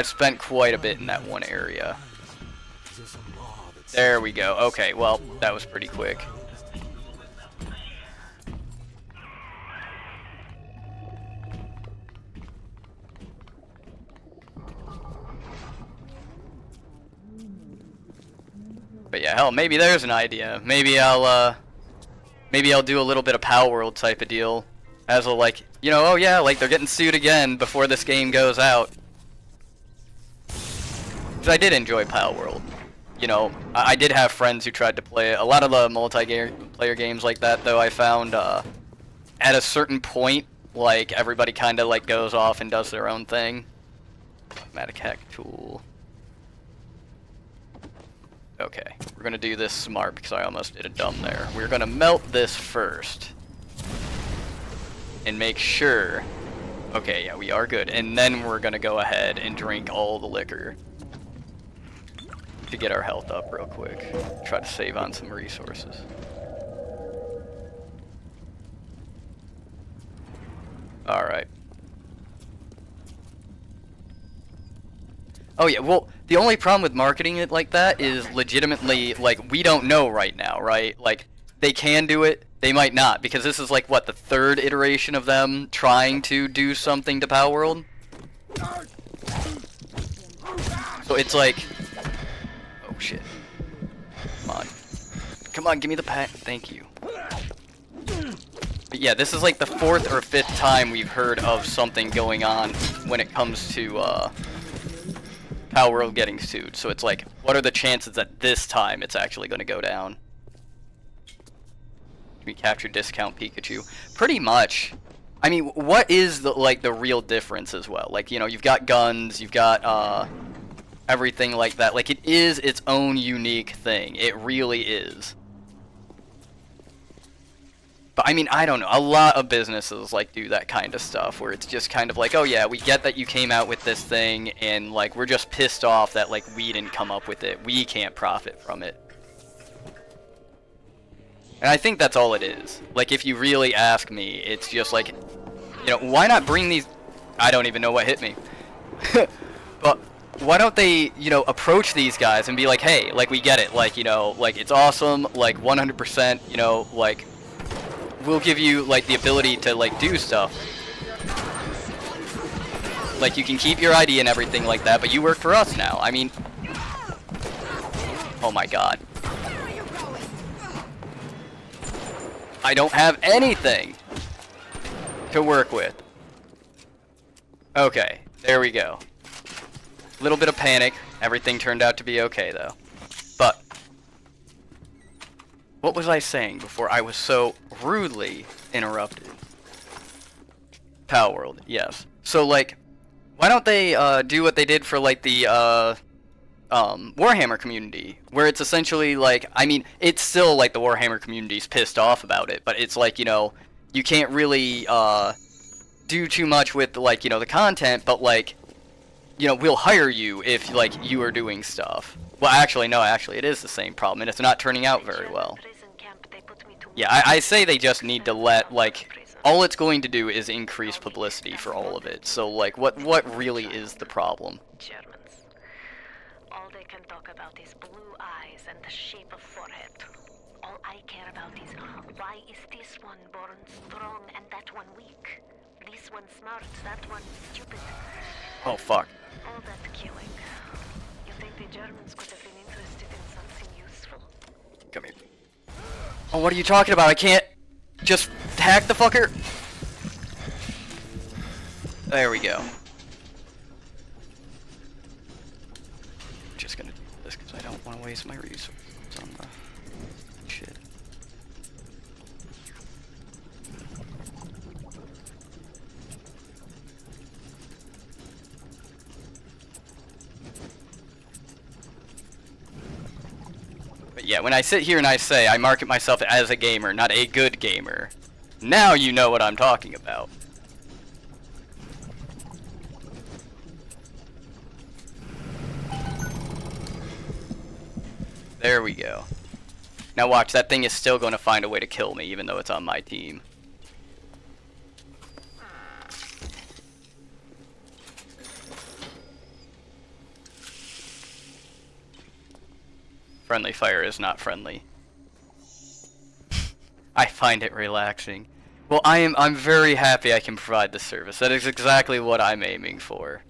spent quite a bit in that one area. There we go. Okay, well, that was pretty quick. But yeah, hell, maybe there's an idea. Maybe I'll do a little bit of Power World type of deal. As a, like, you know, oh yeah, like, they're getting sued again before this game goes out. Because I did enjoy Power World. You know, I did have friends who tried to play it. A lot of the multiplayer games like that, though, I found, at a certain point, like, everybody kind of, like, goes off and does their own thing. Automatic hack tool. Okay, we're gonna do this smart because I almost did a dumb there. We're gonna melt this first. And make sure... Okay, yeah, we are good. And then we're gonna go ahead and drink all the liquor. To get our health up real quick. Try to save on some resources. Alright. Oh yeah, well, the only problem with marketing it like that is legitimately, like, we don't know right now, right? Like, they can do it, they might not, because this is like, what, the third iteration of them trying to do something to Power World? So it's like... Oh shit. Come on. Come on, give me the pack. Thank you. But yeah, this is like the 4th or 5th time we've heard of something going on when it comes to, Power World getting sued. So it's like, what are the chances that this time it's actually going to go down? We capture discount Pikachu. Pretty much. I mean, what is the, like, the real difference as well? Like, you know, you've got guns, you've got, everything like that. Like, it is its own unique thing. It really is. But, I mean, I don't know. A lot of businesses, like, do that kind of stuff, where it's just kind of like, oh, yeah, we get that you came out with this thing, and, like, we're just pissed off that, like, we didn't come up with it. We can't profit from it. And I think that's all it is. Like, if you really ask me, it's just like, you know, why not bring these... I don't even know what hit me. But why don't they, you know, approach these guys and be like, hey, like, we get it. Like, you know, like, it's awesome. Like, 100%, you know, like... We'll give you, like, the ability to, like, do stuff. Like, you can keep your ID and everything like that, but you work for us now. I mean... Oh my god. I don't have anything to work with. Okay, there we go. Little bit of panic. Everything turned out to be okay, though. But... what was I saying before I was so rudely interrupted? Power World, yes. So, like, why don't they do what they did for, like, the Warhammer community, where it's essentially like, I mean, it's still like the Warhammer community's pissed off about it, but it's like, you know, you can't really do too much with, like, you know, the content, but, like, you know, we'll hire you if, like, you are doing stuff. Well, actually, no, actually, it is the same problem, and it's not turning out very well. Yeah, I say they just need to let, like, all it's going to do is increase publicity for all of it. So, like, what really is the problem? Germans. All they can talk about is blue eyes and the shape of forehead. All I care about is why is this one born strong and that one weak? This one smart, that one stupid. Oh, fuck. All that killing. You think the Germans could have been interested in something useful? Come here. Oh, what are you talking about? I can't just hack the fucker. There we go. Just gonna do this because I don't want to waste my resources on the shit. But yeah, when I sit here and I say I market myself as a gamer, not a good gamer, Now you know what I'm talking about. There we go. Now watch, that thing is still going to find a way to kill me, even though it's on my team. Friendly fire is not friendly. I find it relaxing. Well, I'm very happy I can provide this service. That is exactly what I'm aiming for.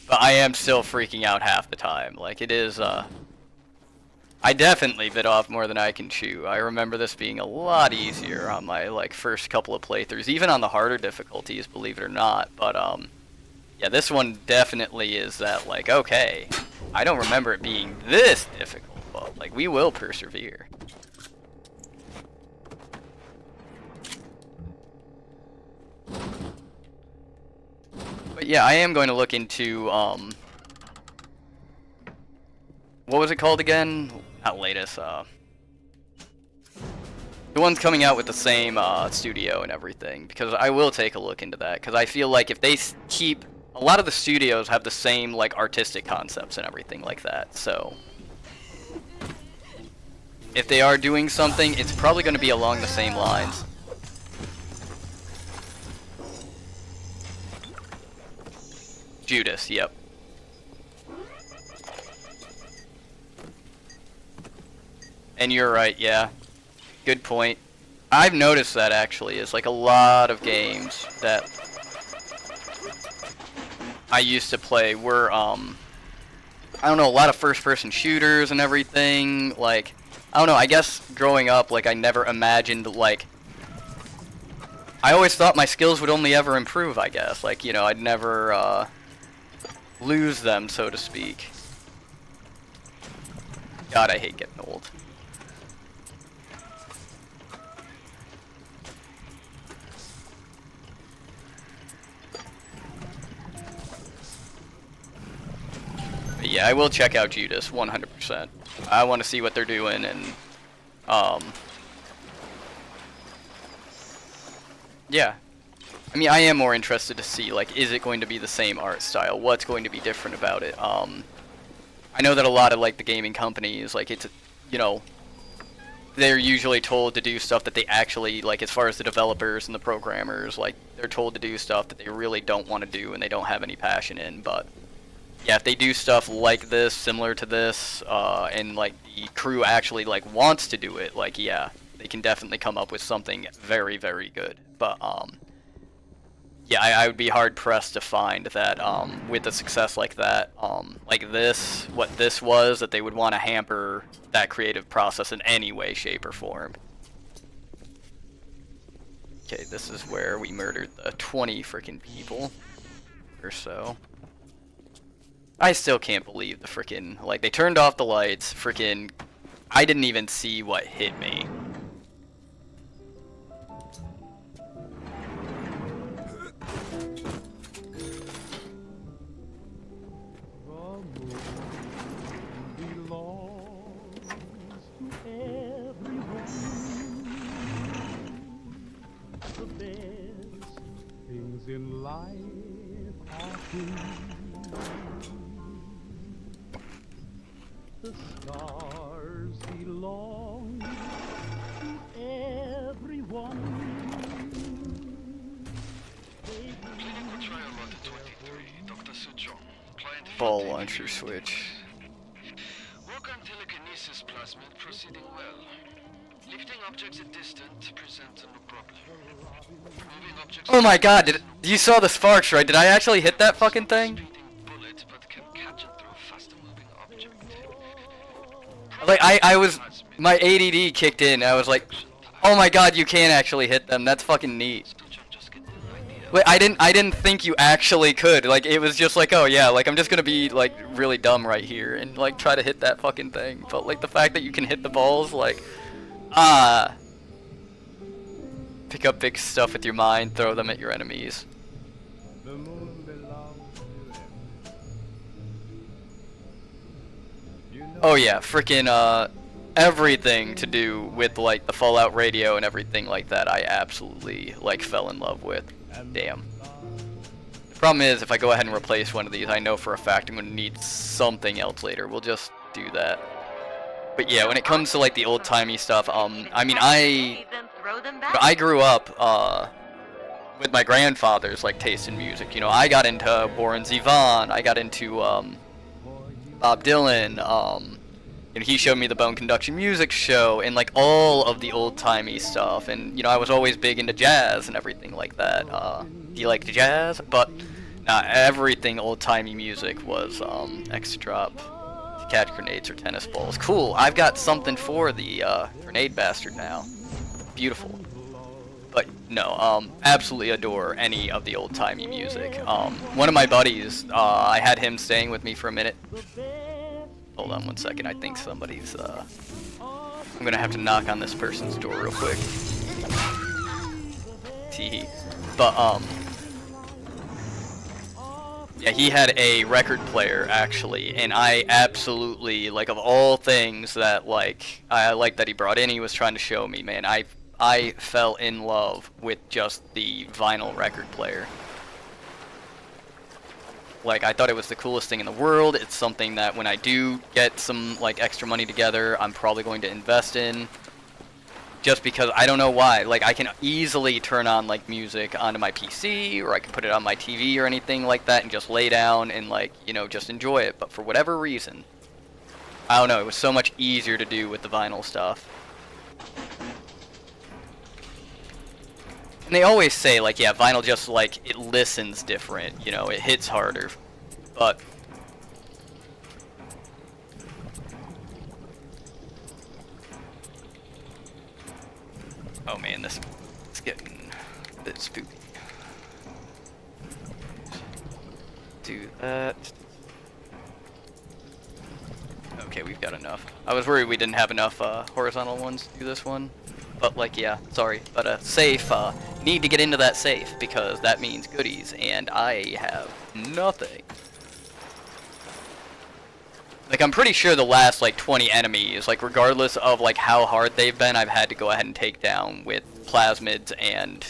But I am still freaking out half the time. Like, it is, I definitely bit off more than I can chew. I remember this being a lot easier on my, like, first couple of playthroughs. Even on the harder difficulties, believe it or not. But, yeah, this one definitely is that, like, okay, I don't remember it being this difficult, but, like, we will persevere. But yeah, I am going to look into, what was it called again? Not latest, the one's coming out with the same, studio and everything, because I will take a look into that, because I feel like if they keep, a lot of the studios have the same, like, artistic concepts and everything like that, so if they are doing something, it's probably going to be along the same lines. Judas, yep. And you're right, yeah. Good point. I've noticed that actually. It's like a lot of games that I used to play were, I don't know, a lot of first-person shooters and everything. Like, I don't know, I guess growing up, like, I never imagined, like, I always thought my skills would only ever improve, I guess. Like, you know, I'd never, lose them, so to speak. God, I hate getting old. But yeah, I will check out Judas 100%. I want to see what they're doing, and yeah. I mean, I am more interested to see, like, is it going to be the same art style? What's going to be different about it? I know that a lot of, like, the gaming companies, like, it's, you know, they're usually told to do stuff that they actually, like, as far as the developers and the programmers, like, they're told to do stuff that they really don't want to do and they don't have any passion in, but yeah, if they do stuff like this, similar to this, and, like, the crew actually, like, wants to do it, like, yeah, they can definitely come up with something very, very good. But, yeah, I would be hard-pressed to find that, with a success like that, like this, what this was, that they would want to hamper that creative process in any way, shape, or form. Okay, this is where we murdered the 20 freaking people, or so. I still can't believe the freaking, like, they turned off the lights, freaking, I didn't even see what hit me. In life are true. The stars belong to everyone. Clinical trial lot 23, Dr. Sir John. Client Ball launcher switch. Work on telekinesis plasmid proceeding well. Lifting objects at distance presents no problem. Moving objects. Oh my god, you saw the sparks, right? Did I actually hit that fucking thing? Bullet, but can catch it through a faster moving object. Like, I was, my ADD kicked in, I was like, oh my god, you can actually hit them, that's fucking neat. Wait, I didn't think you actually could, like, it was just like, oh yeah, like, I'm just gonna be, like, really dumb right here, and, like, try to hit that fucking thing, but, like, the fact that you can hit the balls, like, pick up big stuff with your mind, throw them at your enemies. Oh yeah, freaking, everything to do with like the Fallout radio and everything like that, I absolutely like fell in love with. Damn. The problem is, if I go ahead and replace one of these, I know for a fact I'm going to need something else later. We'll just do that. But yeah, when it comes to like the old-timey stuff, I mean, I grew up with my grandfather's like taste in music. You know, I got into Warren Zevon, I got into Bob Dylan, and he showed me the Bone Conduction Music Show and like all of the old-timey stuff. And you know, I was always big into jazz and everything like that. Do you like jazz? But not everything old-timey music was extra drop to catch grenades or tennis balls. Cool, I've got something for the grenade bastard now. Beautiful. But no, absolutely adore any of the old-timey music. One of my buddies, I had him staying with me for a minute. Hold on one second, I think somebody's, I'm gonna have to knock on this person's door real quick. Teehee. But, yeah, he had a record player, actually, and I absolutely, like, of all things that, like, I like that he brought in, he was trying to show me, man, I fell in love with just the vinyl record player. Like, I thought it was the coolest thing in the world. It's something that when I do get some, like, extra money together, I'm probably going to invest in. Just because, I don't know why. Like, I can easily turn on, like, music onto my PC, or I can put it on my TV or anything like that and just lay down and, like, you know, just enjoy it. But for whatever reason, I don't know, it was so much easier to do with the vinyl stuff. And they always say, like, yeah, vinyl just, like, it listens different, you know, it hits harder, but... Oh man, this is getting a bit spooky. Do that. Okay, we've got enough. I was worried we didn't have enough horizontal ones to do this one. But, like, yeah, sorry. But, safe, need to get into that safe, because that means goodies, and I have nothing. Like, I'm pretty sure the last, like, 20 enemies, like, regardless of, like, how hard they've been, I've had to go ahead and take down with plasmids and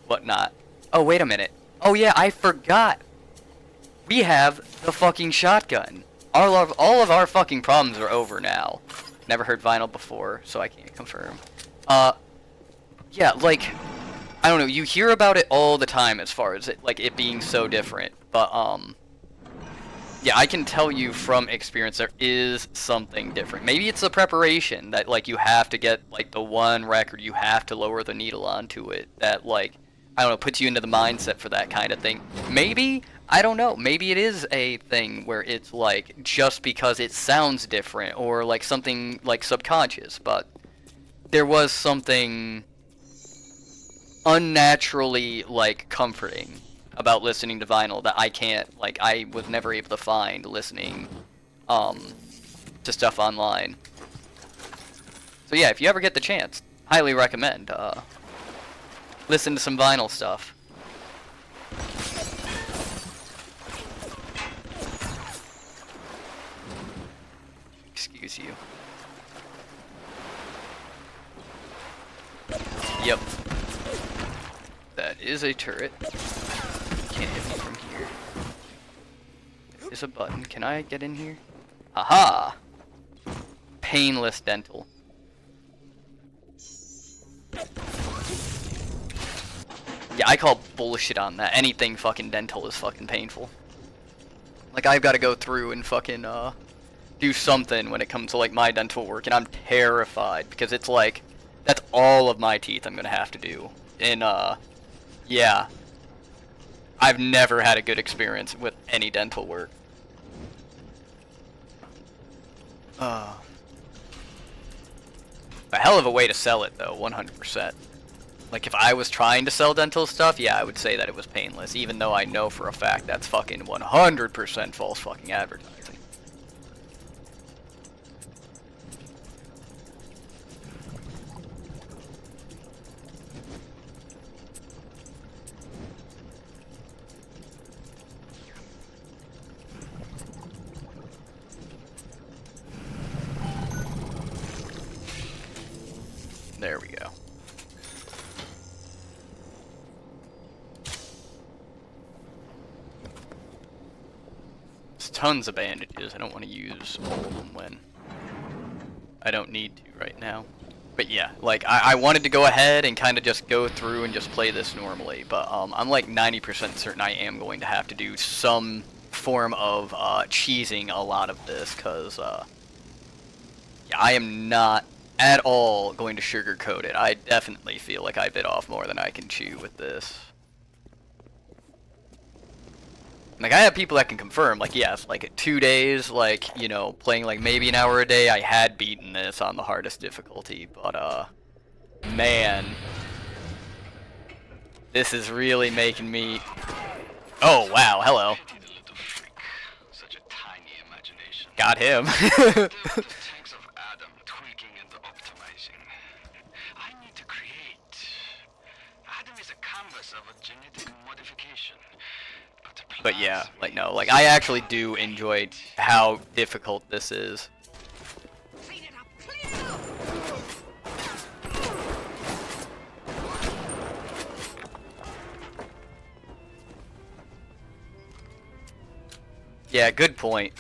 whatnot. Oh, wait a minute. Oh, yeah, I forgot. We have the fucking shotgun. All of our fucking problems are over now. Never heard vinyl before, so I can't confirm. Yeah, like, I don't know, you hear about it all the time as far as it, like, it being so different, but, yeah, I can tell you from experience there is something different. Maybe it's the preparation that, like, you have to get, like, the one record, you have to lower the needle onto it, that, like, I don't know, puts you into the mindset for that kind of thing. Maybe, I don't know, maybe it is a thing where it's, like, just because it sounds different, or, like, something, like, subconscious, but there was something unnaturally, like, comforting about listening to vinyl that I can't, like, I was never able to find listening, to stuff online. So yeah, if you ever get the chance, highly recommend, listen to some vinyl stuff. Excuse you. Yep. That is a turret. Can't hit me from here. There's a button. Can I get in here? Aha! Painless dental. Yeah, I call bullshit on that. Anything fucking dental is fucking painful. Like, I've got to go through and fucking, do something when it comes to, like, my dental work, and I'm terrified, because it's like, that's all of my teeth I'm gonna have to do. And, yeah. I've never had a good experience with any dental work. A hell of a way to sell it, though, 100%. Like, if I was trying to sell dental stuff, yeah, I would say that it was painless, even though I know for a fact that's fucking 100% false fucking advertising. There we go. There's tons of bandages. I don't want to use all of them when I don't need to right now. But yeah, like, I wanted to go ahead and kind of just go through and just play this normally, but I'm like 90% certain I am going to have to do some form of cheesing a lot of this, because yeah, I am not at all going to sugarcoat it. I definitely feel like I bit off more than I can chew with this. Like, I have people that can confirm, like, yes, like, 2 days, like, you know, playing, like, maybe an hour a day, I had beaten this on the hardest difficulty, but, man. This is really making me... Oh, wow, hello. Such a tiny imagination. Got him. Tanks of Adam tweaking and optimizing. I need to create. Adam is a canvas of a genetic modification. But yeah, like, no, like, I actually do enjoy how difficult this is. Yeah, good point.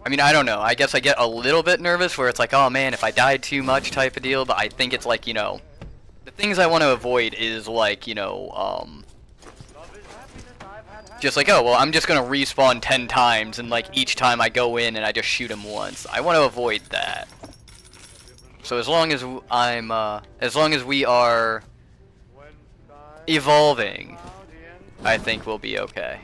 I mean, I don't know. I guess I get a little bit nervous where it's like, oh man, if I died too much type of deal, but I think it's like, you know, the things I want to avoid is like, you know, just like, oh, well, I'm just gonna respawn 10 times, and like each time I go in and I just shoot him once. I want to avoid that. So as long as as long as we are evolving, I think we'll be okay.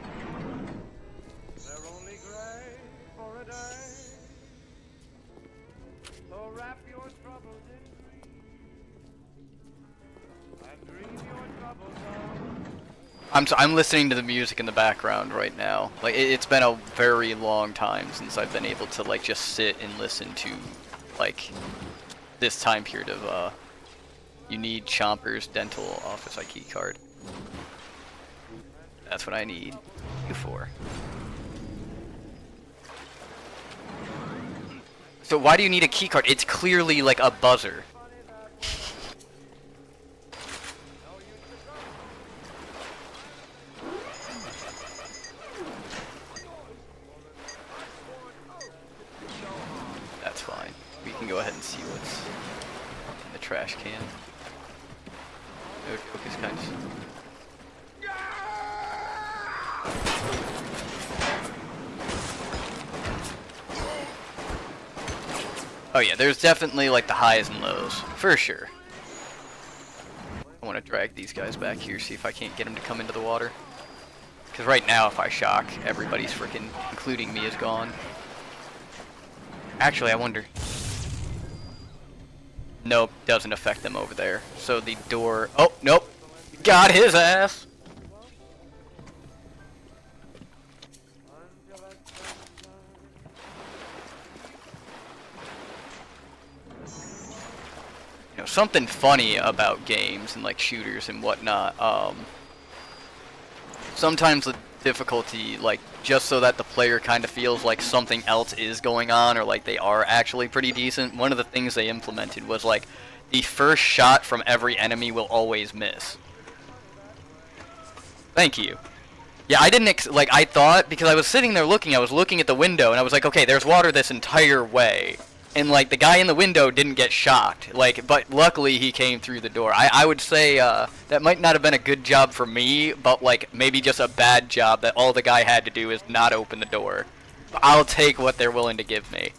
I'm listening to the music in the background right now. Like, it's been a very long time since I've been able to, like, just sit and listen to, like, this time period of, you need Chomper's dental office key card. That's what I need you for. So why do you need a key card? It's clearly, like, a buzzer. That's fine. We can go ahead and see what's in the trash can. Focus kind of. Oh yeah, there's definitely like the highs and lows, for sure. I want to drag these guys back here, see if I can't get them to come into the water. Because right now, if I shock, everybody's freaking, including me, is gone. Actually, I wonder. Nope, doesn't affect them over there. So the door... Oh, nope. Got his ass! You know, something funny about games and like shooters and whatnot, sometimes the difficulty, like, just so that the player kind of feels like something else is going on, or like they are actually pretty decent, one of the things they implemented was like, the first shot from every enemy will always miss. Thank you. Yeah, I didn't, like, I thought, because I was sitting there looking, I was looking at the window, and I was like, okay, there's water this entire way. And, like, the guy in the window didn't get shocked. Like, but luckily he came through the door. I would say, that might not have been a good job for me, but, like, maybe just a bad job that all the guy had to do is not open the door. I'll take what they're willing to give me.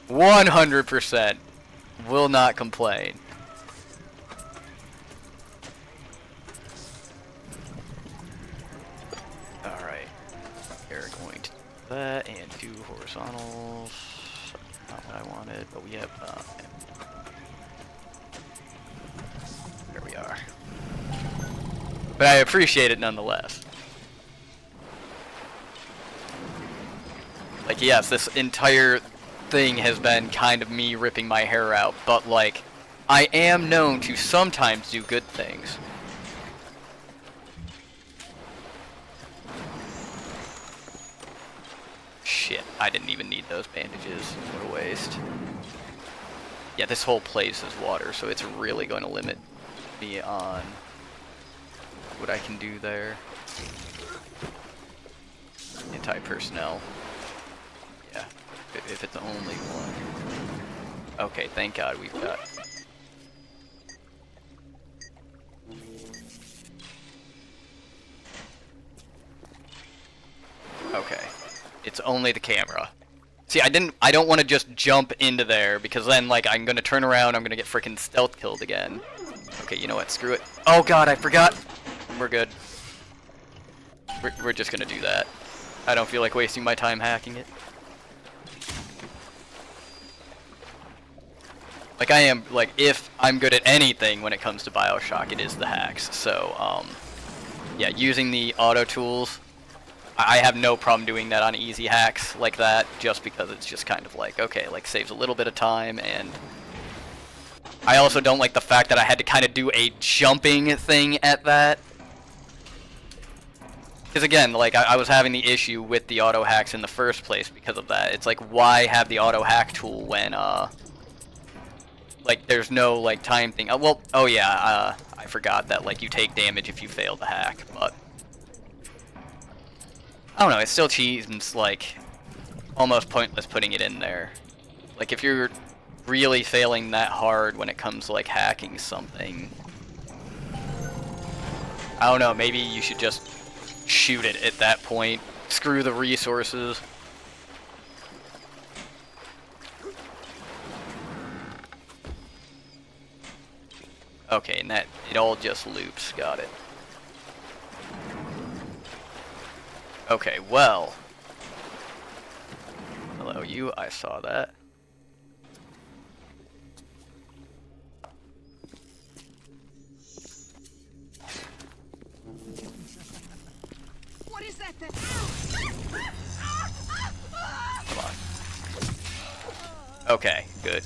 100%. Will not complain. Alright. We're going to do that and 2 horizontals. Not what I wanted, but we have, there we are. But I appreciate it nonetheless. Like, yes, this entire thing has been kind of me ripping my hair out, but, like, I am known to sometimes do good things. Shit, I didn't even need those bandages. What a waste. Yeah, this whole place is water, so it's really going to limit me on what I can do there. Anti-personnel. Yeah, if it's only one. Okay, thank God we've got... Okay, it's only the camera. See, I don't want to just jump into there, because then, like, I'm gonna turn around, I'm gonna get frickin' stealth killed again. Okay, you know what, screw it. Oh God, I forgot! We're good. We're just gonna do that. I don't feel like wasting my time hacking it. Like, I am, like, if I'm good at anything when it comes to Bioshock, it is the hacks. So, yeah, using the auto tools, I have no problem doing that on easy hacks like that, just because it's just kind of like, okay, like, saves a little bit of time, and I also don't like the fact that I had to kind of do a jumping thing at that. Because again, like, I was having the issue with the auto hacks in the first place because of that. It's like, why have the auto hack tool when, like, there's no, like, time thing. Well, oh yeah, I forgot that, like, you take damage if you fail the hack, but I don't know, it still seems like almost pointless putting it in there. Like, if you're really failing that hard when it comes to, like, hacking something, I don't know, maybe you should just shoot it at that point. Screw the resources. Okay, and that, it all just loops, got it. Okay, well. Hello, you, I saw that. What is that then? Come on. Okay, good.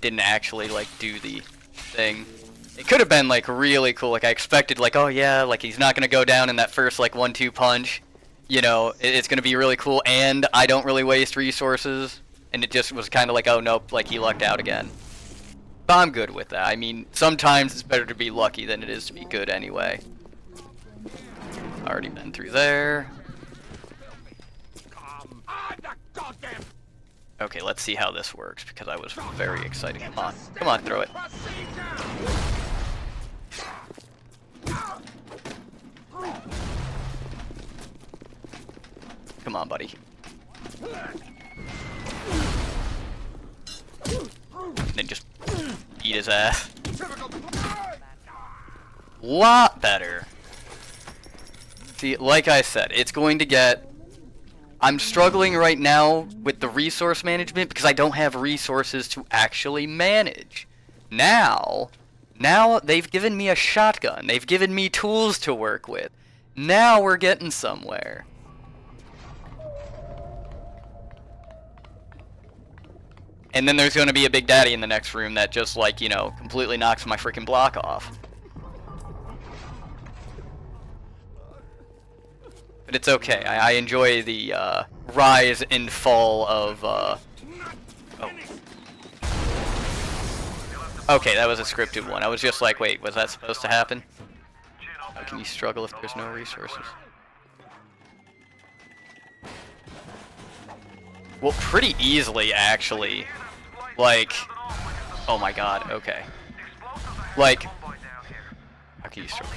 Didn't actually, like, do the thing. It could have been, like, really cool. Like, I expected, like, oh yeah, like, he's not gonna go down in that first, like, 1-2 punch. You know, it's gonna be really cool, and I don't really waste resources. And it just was kind of like, oh nope, like, he lucked out again. But I'm good with that. I mean, sometimes it's better to be lucky than it is to be good anyway. Already been through there. Okay, let's see how this works, because I was very excited. Come on, throw it. Come on, buddy. Then just eat his ass. Lot better. See, like I said, it's going to get... I'm struggling right now with the resource management because I don't have resources to actually manage. Now they've given me a shotgun. They've given me tools to work with. Now we're getting somewhere. And then there's going to be a Big Daddy in the next room that just, like, you know, completely knocks my freaking block off. But it's okay. I enjoy the rise and fall of... Oh. Okay, that was a scripted one. I was just like, wait, was that supposed to happen? How can you struggle if there's no resources? Well, pretty easily, actually. Like, oh my god, okay. Like, how can you struggle?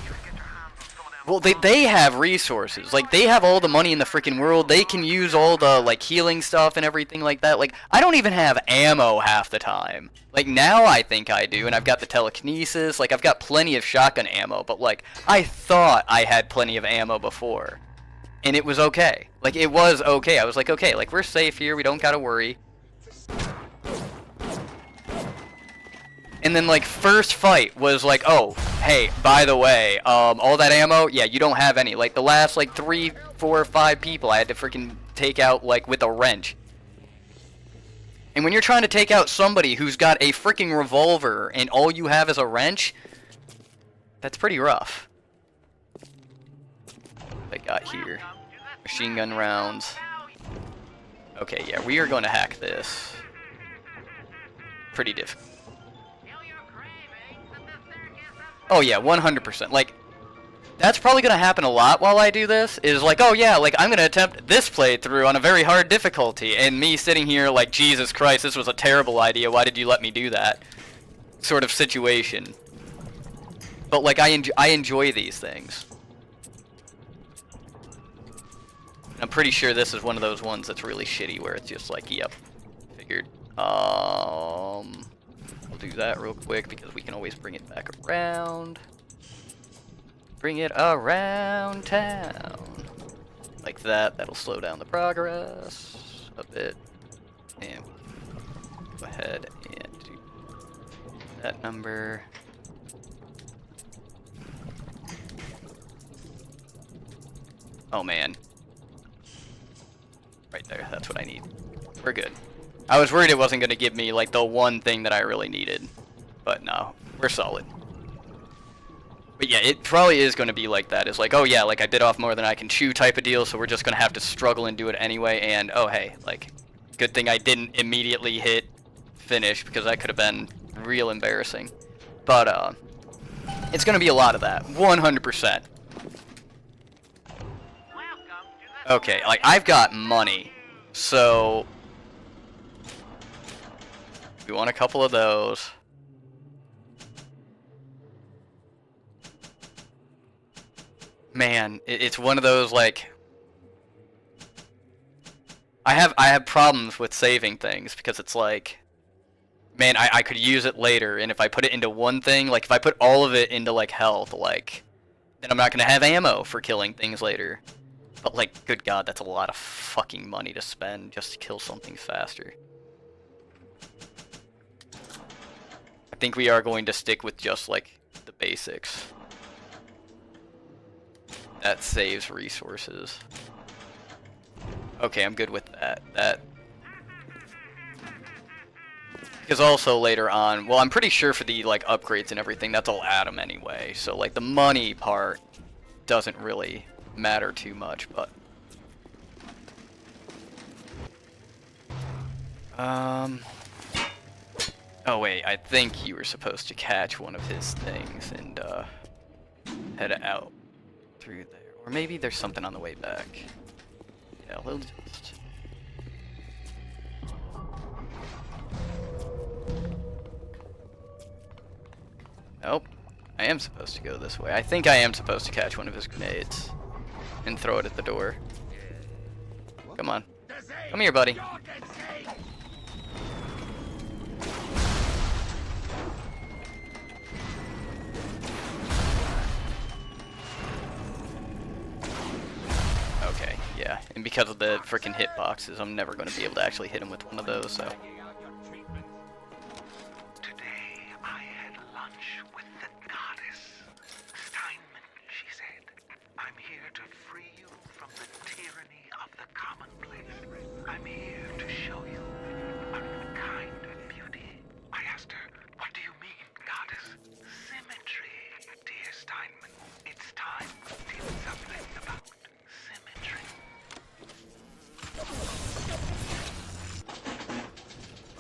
Well, they have resources. Like, they have all the money in the freaking world. They can use all the, like, healing stuff and everything like that. Like, I don't even have ammo half the time. Like, now I think I do, and I've got the telekinesis. Like, I've got plenty of shotgun ammo, but, like, I thought I had plenty of ammo before. And it was okay. Like, it was okay. I was like, okay, like, we're safe here. We don't gotta worry. And then, like, first fight was like, oh, hey, by the way, all that ammo, yeah, you don't have any. Like, the last, like, 3, 4, 5 people I had to freaking take out, like, with a wrench. And when you're trying to take out somebody who's got a freaking revolver and all you have is a wrench, that's pretty rough. What I got here. Machine gun rounds. Okay, yeah, we are going to hack this. pretty difficult. Oh yeah, 100%. Like, that's probably gonna happen a lot while I do this, is like, oh yeah, like, I'm gonna attempt this playthrough on a very hard difficulty, and me sitting here like, Jesus Christ, this was a terrible idea, why did you let me do that? Sort of situation. But like, I enjoy these things. I'm pretty sure this is one of those ones that's really shitty, where it's just like, yep, figured. We'll do that real quick, because we can always bring it back around. Bring it around town. Like that. That'll slow down the progress a bit. And go ahead and do that number. Oh man. Right there. That's what I need. We're good. I was worried it wasn't going to give me like the one thing that I really needed. But no. We're solid. But yeah, it probably is going to be like that. It's like, oh yeah, like I bit off more than I can chew type of deal, so we're just going to have to struggle and do it anyway, and oh hey, like, good thing I didn't immediately hit finish, because that could have been real embarrassing. But, it's going to be a lot of that, 100%. Okay, like, I've got money, so we want a couple of those. Man, it's one of those, like, I have problems with saving things, because it's like, man, I could use it later, and if I put it into one thing, like, if I put all of it into, like, health, like, then I'm not gonna have ammo for killing things later. But, like, good God, that's a lot of fucking money to spend just to kill something faster. I think we are going to stick with just, like, the basics. That saves resources. Okay, I'm good with that. Because also later on, well, I'm pretty sure for the like upgrades and everything, that's all Adam anyway. So like the money part doesn't really matter too much, but oh wait, I think you were supposed to catch one of his things and head out through there. Or maybe there's something on the way back. Yeah, we'll just... Nope. I am supposed to go this way. I think I am supposed to catch one of his grenades and throw it at the door. Come on. Come here, buddy. Okay, yeah. And because of the freaking hitboxes, I'm never going to be able to actually hit him with one of those, so...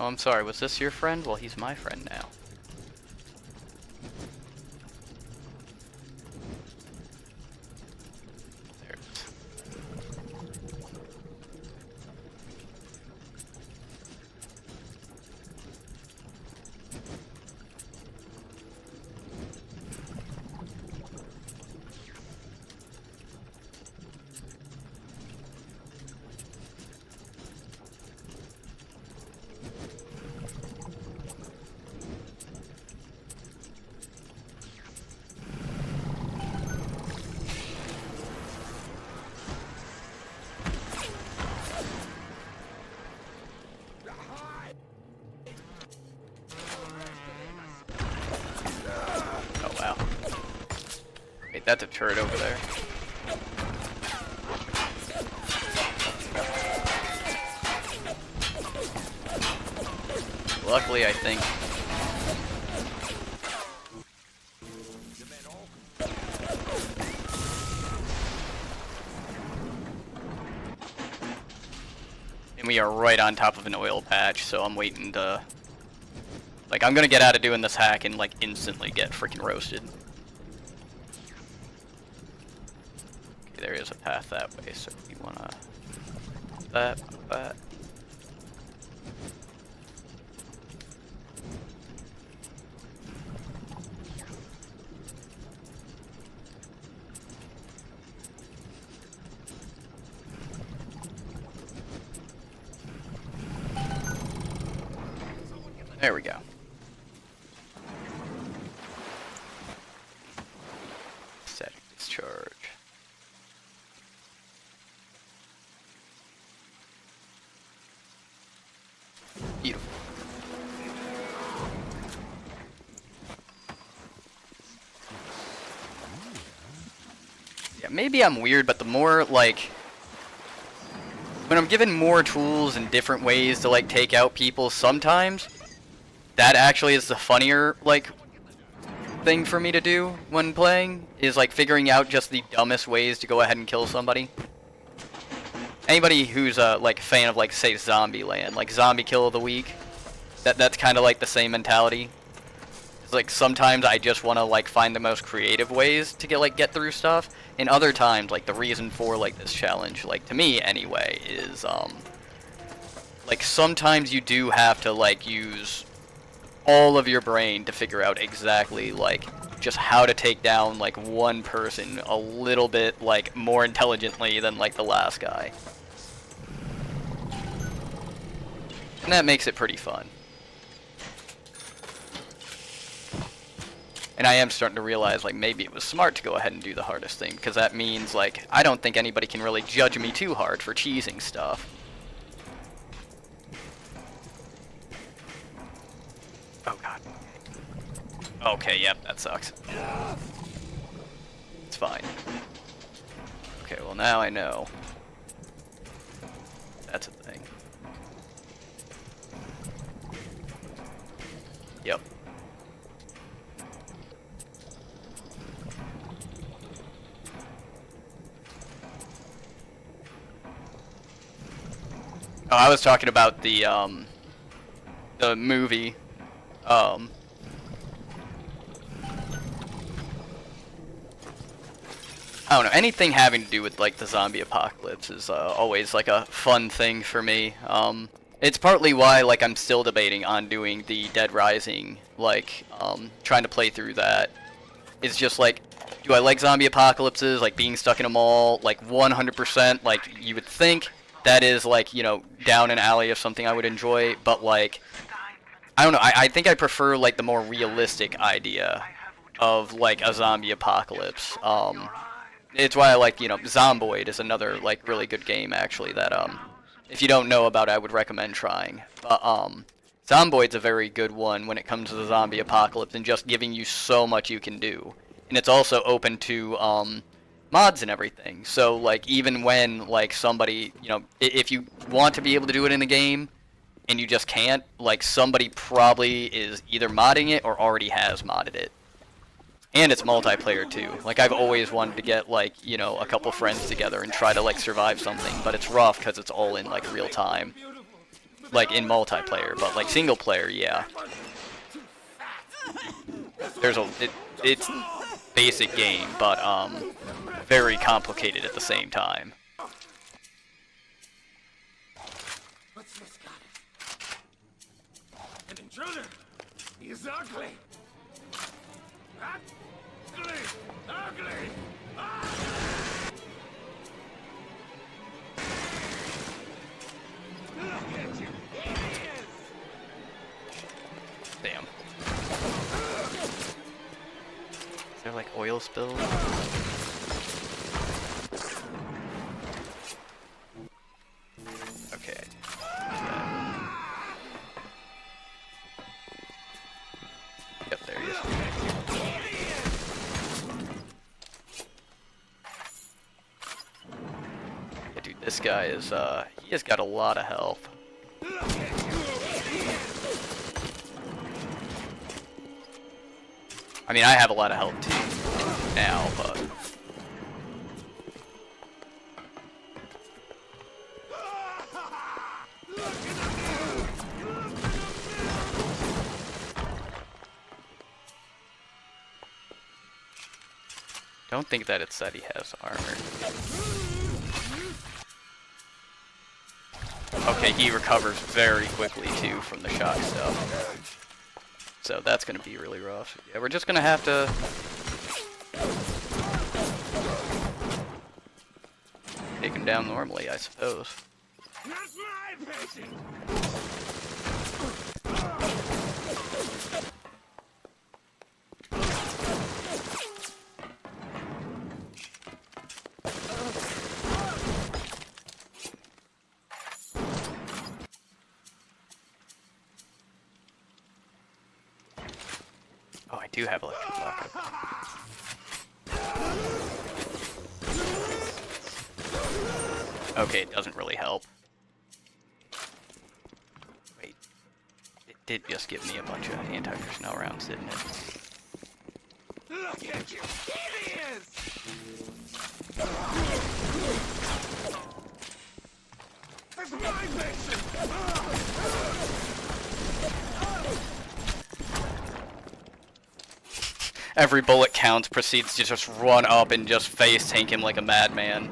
Oh, I'm sorry, was this your friend? Well, he's my friend now. There it is. That's a turret over there. Luckily, I think... And we are right on top of an oil patch, so I'm waiting to Like, I'm gonna get out of doing this hack and, like, instantly get freaking roasted. Okay, there is a path that way, so you wanna... that. There we go. Static discharge. Beautiful. Yeah, maybe I'm weird, but the more, like, when I'm given more tools and different ways to, like, take out people, sometimes that actually is the funnier, like, thing for me to do when playing, is, like, figuring out just the dumbest ways to go ahead and kill somebody. Anybody who's a, like, fan of, like, say, Zombieland, like, Zombie Kill of the Week, that's kind of like the same mentality. It's like, sometimes I just want to, like, find the most creative ways to get through stuff, and other times, like, the reason for, like, this challenge, like, to me, anyway, is, like, sometimes you do have to, like, use all of your brain to figure out exactly, like, just how to take down, like, one person a little bit, like, more intelligently than, like, the last guy. And that makes it pretty fun. And I am starting to realize, like, maybe it was smart to go ahead and do the hardest thing, because that means, like, I don't think anybody can really judge me too hard for cheesing stuff. Oh god. Okay, yep, that sucks. It's fine. Okay, well now I know. That's a thing. Yep. Oh, I was talking about the movie. I don't know, anything having to do with, like, the zombie apocalypse is always, like, a fun thing for me. It's partly why, like, I'm still debating on doing the Dead Rising, like, trying to play through that. It's just, like, do I like zombie apocalypses, like, being stuck in a mall, like, 100%, like, you would think that is, like, you know, down an alley of something I would enjoy, but, like, I don't know, I think I prefer, like, the more realistic idea of, like, a zombie apocalypse. It's why I like, you know, Zomboid is another, like, really good game, actually, that, if you don't know about it, I would recommend trying. But, Zomboid's a very good one when it comes to the zombie apocalypse and just giving you so much you can do. And it's also open to, mods and everything. So, like, even when, like, somebody, you know, if you want to be able to do it in the game and you just can't, like, somebody probably is either modding it or already has modded it. And it's multiplayer too. Like, I've always wanted to get, like, you know, a couple friends together and try to, like, survive something, but it's rough because it's all in, like, real time. Like, in multiplayer, but, like, single player, yeah. There's it's basic game, but, very complicated at the same time. What's this guy? An intruder! He is ugly! Ugly! Ugly! Look at you! Damn. Is there, like, oil spills? Okay. Yep, there he is. Yeah, dude, this guy is, he has got a lot of health. I mean, I have a lot of health too, now, but... Don't think that it said he has armor. Okay, he recovers very quickly too from the shock stuff. So that's gonna be really rough. Yeah, we're just gonna have to take him down normally, I suppose. Not my patient! Oh, I do have electric lockup. Okay, it doesn't really help. Wait. It did just give me a bunch of anti-personnel rounds, didn't it? Look at you! Here he is! That's my patient! Every bullet counts, proceeds to just run up and just face tank him like a madman.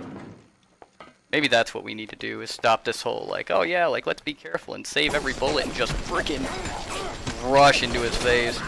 Maybe that's what we need to do, is stop this whole, like, oh yeah, like, let's be careful and save every bullet and just freaking rush into his face.